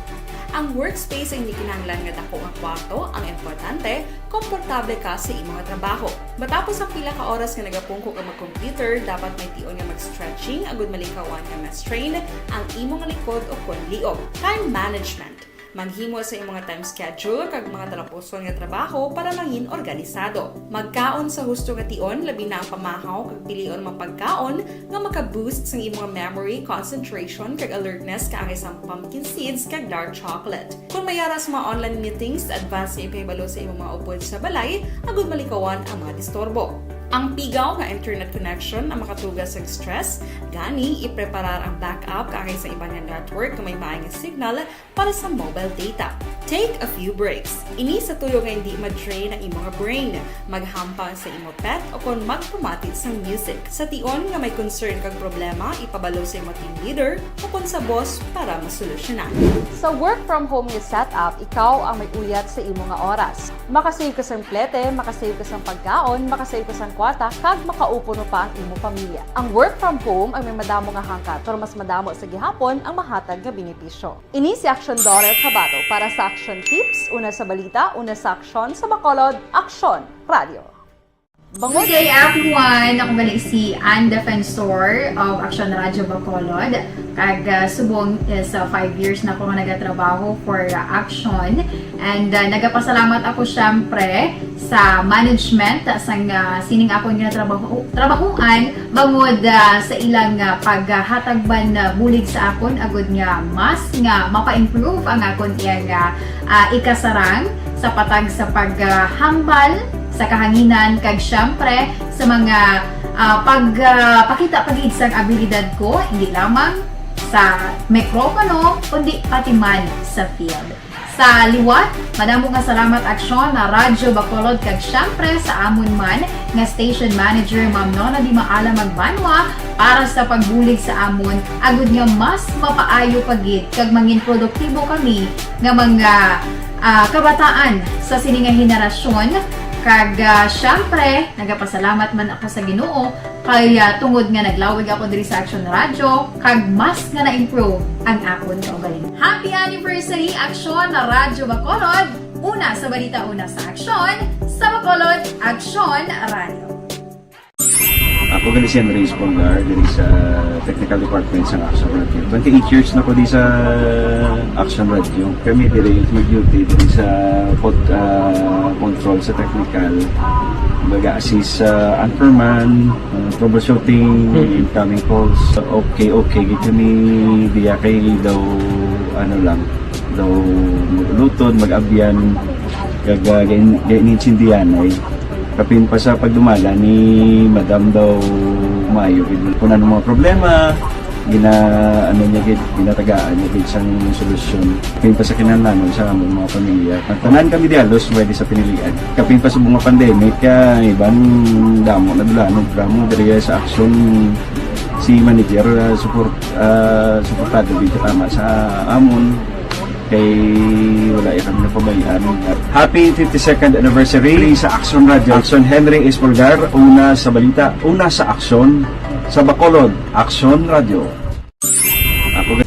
Ang workspace ay hindi kinahanglan nga dako nga kwarto, ang importante, komportable ka sa imong trabaho. Matapos ang pila ka oras nga nagapungko ka mag-computer, dapat may tion nga mag-stretching agud malikawan nga ma-strain ang imong likod o kon liog. Time management. Maghimo sa imong time schedule kag mga talapuson nga trabaho para maging organisado. Magkaon sa husto nga tion, labi na ang pamahaw kag pilion mga pagkaon nga maka-boost sa imong memory, concentration kag alertness kaangay sa pumpkin seeds kag dark chocolate. Kung mayaras mga online meetings, advance nga ipahibalo sa imong mga upod sa balay, agud malikawan ang mga disturbo. Ang pigaw nga internet connection ang makatugas sa stress, gani ipreparar ang backup kaangay sa ibang network kung may maayong signal para sa mobile data. Take a few breaks. Ini sa tuyo nga hindi ma-drain ang imong brain, maghampang sa imong pet o kung magpumatid sa music. Sa tion nga may concern kag problema, ipabalo sa imong team leader o kung sa boss para masolusyonan. Sa work from home nga setup, ikaw ang may uyat sa imong nga oras. Makasave ka sa plete, makasave ka sa pagkaon, makasave ka sa kwarta, kag makaupo no pa ang imong pamilya. Ang work from home ay may madamo nga hangkat, pero mas madamo sa gihapon ang mahatag nga benepisyo. Ini si Action Dorel Cabato para sa Action Tips, una sa balita, una sa aksyon, sa Bacolod, Aksyon Radio. Bangod. Good day everyone! Ako gali si Ann Defensor of Action Radio Bacolod. Kag subong is 5 years na ako nga nagatrabaho for Action. And nagapasalamat ako syempre sa management sang sining ako nga trabahuan bangod sa ilang paghatagban bulig sa akon agud nga mas nga mapa-improve ang akon iyang ikasarang sa patag sa paghambal sa kahanginan kag syempre sa mga pagpakita pagid sang abilidad ko hindi lamang sa mikropono kundi pati man sa field. Sa liwat, madamo nga salamat Aksyon na Radyo Bacolod kag syempre sa amon man nga station manager Ma'am Nona Di Maala Magbanwa para sa pagbulig sa amon agud nga mas mapaayo pagid kag mangin produktibo kami nga mga kabataan sa sining nga henerasyon. Kag syempre, nagapasalamat man ako sa Ginoo kay tungod nga naglawig ako diri sa Action Radio kag mas nga na-improve ang akon kaugalingon. Happy anniversary Action na Radyo Bacolod! Una sa balita, una sa Action, sa Bacolod, Action Radio. Ako gali si Andres Polgar dari sa Technical Department sa Action Radio. 28 years na ko di sa Action Radio. Kami diri mag-duty diri sa control sa technical. Mag-assist sa anchorman, troubleshooting, incoming calls. Okay. Gito ni diya kay daw daw maglutod, mag-abyan, ganinsindihan ay. Kapin pa sa pagdumala ni Madam daw Mayo kung ano mga problema ginatagaan niya isang solusyon. Kapin pa sa kinahanglan sa among mga pamilya. Tanan kami di halos pwede sa pinilian. Kapin pa sa mga pandemic ibang damo na dulanon programo diri sa Action si manager suportado dito tama sa amon kay wala kami napabayaan. Happy 52nd anniversary sa Action Radio. Action Henry Espolgar, una sa balita, una sa Action sa Bacolod, Action Radio. Ako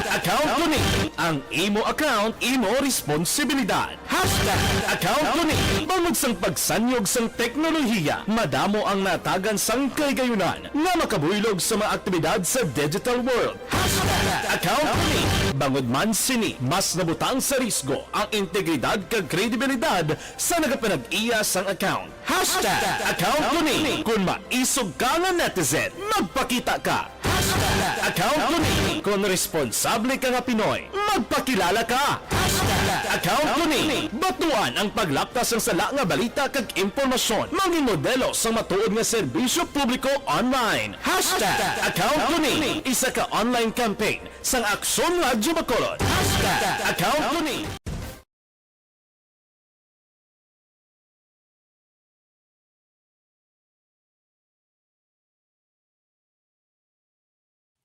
Account ko ni ang imo account, imo responsibilidad. Account ko ni bangod sang pagsanyog sang teknolohiya, madamo ang natagan sang kaygayunan na makabuylog sa mga aktibidad sa digital world. Account ko ni bangod man sini mas nabutang sa risgo ang integridad kag kredibilidad sa nagapanag-iya sang account. Account ko ni kung maisog ka nga netizen, magpakita ka. Account ko ni kung responsable ka nga Pinoy, magpakilala ka. Account ko ni batuan ang paglaptas ng sala nga balita kag impormasyon, mangin modelo sa matuod nga serbisyo publiko online. Account ko ni isa ka online campaign sang Aksyon Radio Bacolod. Account ko ni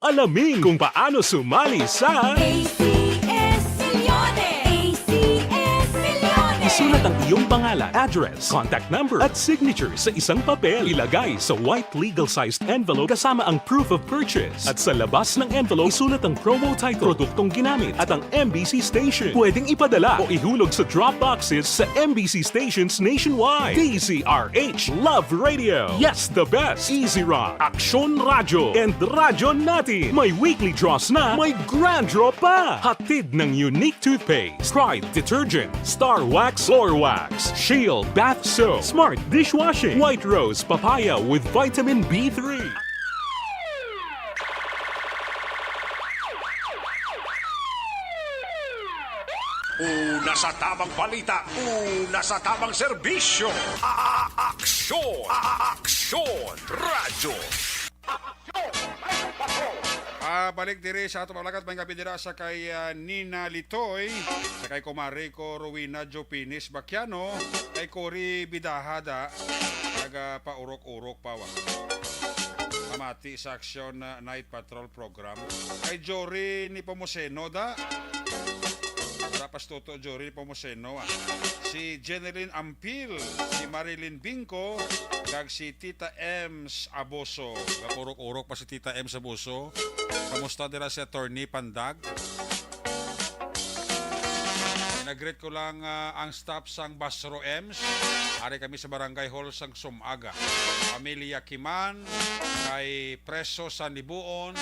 Alamin kung paano sumali sa ACS Milyones! ACS Milyones! Isulat ang iyong pangalan, address, contact number at signature sa isang papel. Ilagay sa white legal-sized envelope kasama ang proof of purchase. At sa labas ng envelope, isulat ang promo title, produktong ginamit at ang MBC station. Pwedeng ipadala o ihulog sa drop boxes sa MBC stations nationwide. DZRH Love Radio. Yes, the best. Easy Rock, Action Radio, and Radyo Natin. May weekly draws na, may grand draw pa. Hatid ng unique toothpaste, Pride Detergent, Star Wax Floor Wax, Shield Bath Soap, Smart Dishwashing, White Rose Papaya with Vitamin B3. Una sa tamang balita, una sa tamang serbisyo. Aksyon! Aksyon! Radyo! Balik diri sa ato paglakat may gabi dira sa kay Nina Litoy, sa kay Kumare ko Rowena Jopinis Bakiano, kay Cory Bidahada, taga paurok-urok pawa. Pamati sa Action Night Patrol Program. Kay Jory ni Pomoseno da. Tapas toto Jory ni Pomoseno. Si Jeneline Ampil, si Marilyn Binco, kag si Tita Ems Aboso. Urok-urok pa si Tita Ems Aboso. Kamusta dira si Attorney Pandag? Nag-greet ko lang ang staff sang Basro Ems. Ari kami sa Barangay Hall sang Sumaga. Pamilya Kiman, kay Preso San Libuon,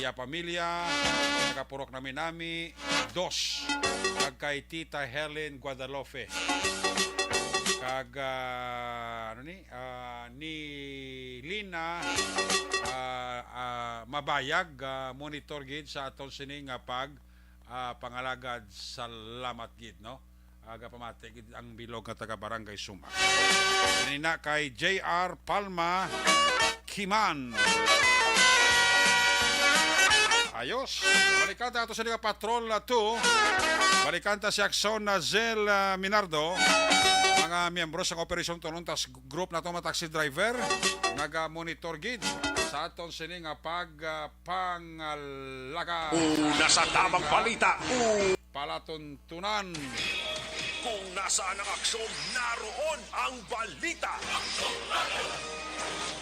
iya pamilya, nakapurok nami dos. Kag kay Tita Helen Guadalupe. Kag ni Lina mabayag monitor gid sa aton sini nga pangalagad. Salamat gid no. Aga pamati gid ang bilog nga taga Barangay Suma. Nina kay JR Palma Kiman. Ayos. Balikan ta ato sa nga Patrol 2. Balikan ta si Akson Zel Minardo. Mga miyembro sa Operasyon Tununtas group na to mga taxi driver naga-monitor gid sa aton sini nga pangalaga. Nasa tamang balita. Palatuntunan. Kung nasaan ang aksyon, naroon ang balita.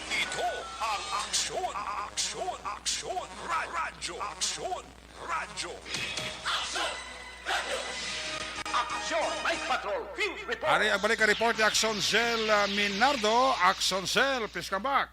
Ito ang aksyon. Radyo. Aksyon, Mike Patrol, Field Report. Ari ang balik ang report ni Akson Zel Minardo. Akson Zel, please come back.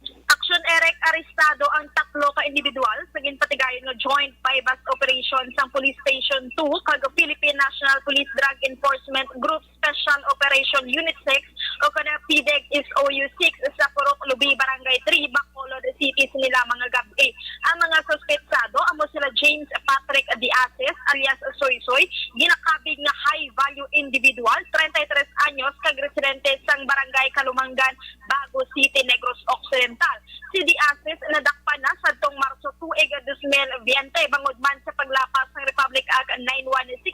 Action Eric, arestado ang 3 ka individual sa ginpatigayon nga joint bypass operation sa Police Station 2 kag Philippine National Police Drug Enforcement Group Special Operation Unit 6 o kana PDEG is OU6 sa Purok Lubi, Barangay 3, Bacolod City nila mga gabi. Ang mga suspetsado amo sila James Patrick Diases alias Soy-Soy, ginakabig nga high value individual, 33 anyos kag residente sang Barangay Kalumangan, Bago City, Negros Occidental. Si Diases nadakpan na sa tong Marso 2, 2020 bangod man sa paglapas ng Republic Act 9165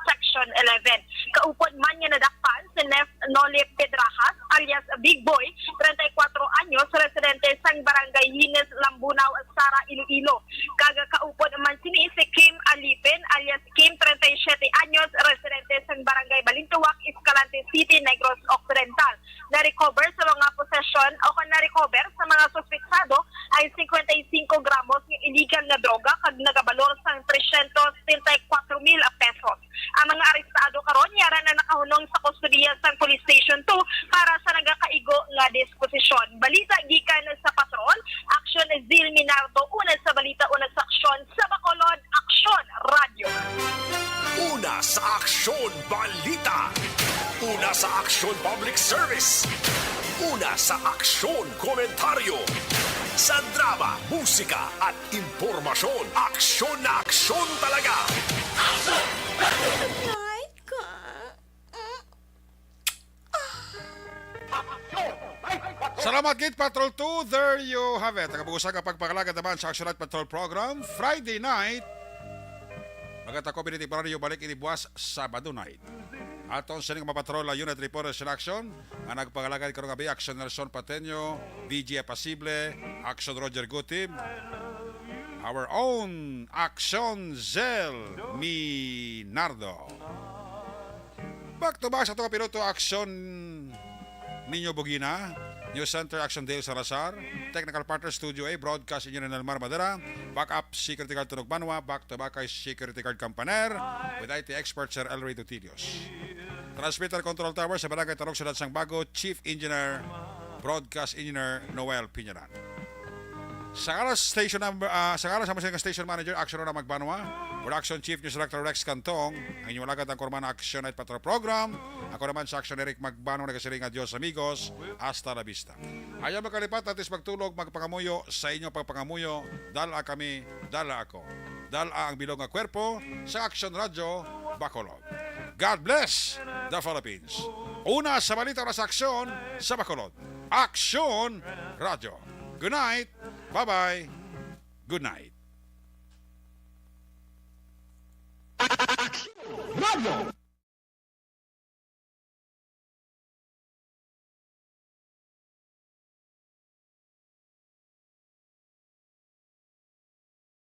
Section 11. Kaupod man nga nadakpan si Nef Noli Pedrajas alias Big Boy, 34 anyos, residente sang Barangay Hines, Lambunaw, Sara, Iloilo. Kaga kaupod man si Kim Alipin alias Kim, 37 anyos, residente sang Barangay Balintuwak, Escalante City, Negros Occidental. Na-recover sa mga posesyon o na-recover sa mga suspetsado ay 55 gramos ng illegal na droga kag nagabalor sang 334,000 pesos. Ang mga arestado karon yara na nakahunong sa kustudiya sang Police Station 2 para sa nagakaigo nga disposisyon. Balita gikan sa Patrol, Action Zil Minardo, una sa balita, una sa aksyon sa Bacolod, Aksyon Radio. Una sa aksyon balita. Una sa aksyon public service. Una sa aksyon komentaryo. Sa drama, musika at impormasyon. Aksyon na aksyon talaga. Salamat gid Patrol 2. There you have it. Nagabuusan ka pagpakalagad naman sa Action Night Patrol program Friday night. Magata community radio balik inibuwas Sabado night. Aton sa mga patrol unit reporters in action ang nagpangalagad karong gabi Action Nelson Pateño, VG Apasible, Action Roger Gutib, our own Action Zel Minardo. Back to back sa itong piloto Action Niño Bugina, News Center Action Dale Salazar, Technical Partner Studio A, Broadcast Engineer Nelmar Madera, Backup Security Guard Tunog Banwa, back to back ay Security Guard Campaner, with IT expert Sir Elray Dutilios. Transmitter Control Tower sa Barangay Tarong Syudad Sang Bago, Chief Engineer, Broadcast Engineer Noel Piñaran. Sa ngalan station number, sa ngalan sa Station Manager Action Rona Magbanwa, Production Chief News Director Rex Cantong, ang inyong lagad ang Korman Action Night Patrol Program. Ako naman sa Action Eric Magbanwa, nagasiring adios amigos, hasta la vista. Ayaw makalipat natin magtulog, magpangamuyo sa inyong pagpangamuyo, dala kami, dala ako. Dala ang bilog nga kwerpo sa Action Radio Bacolod. God bless the Philippines. Una sa balita na sa aksyon sa Bacolod. Action Radio. Good night. Bye-bye. Good night. Radio.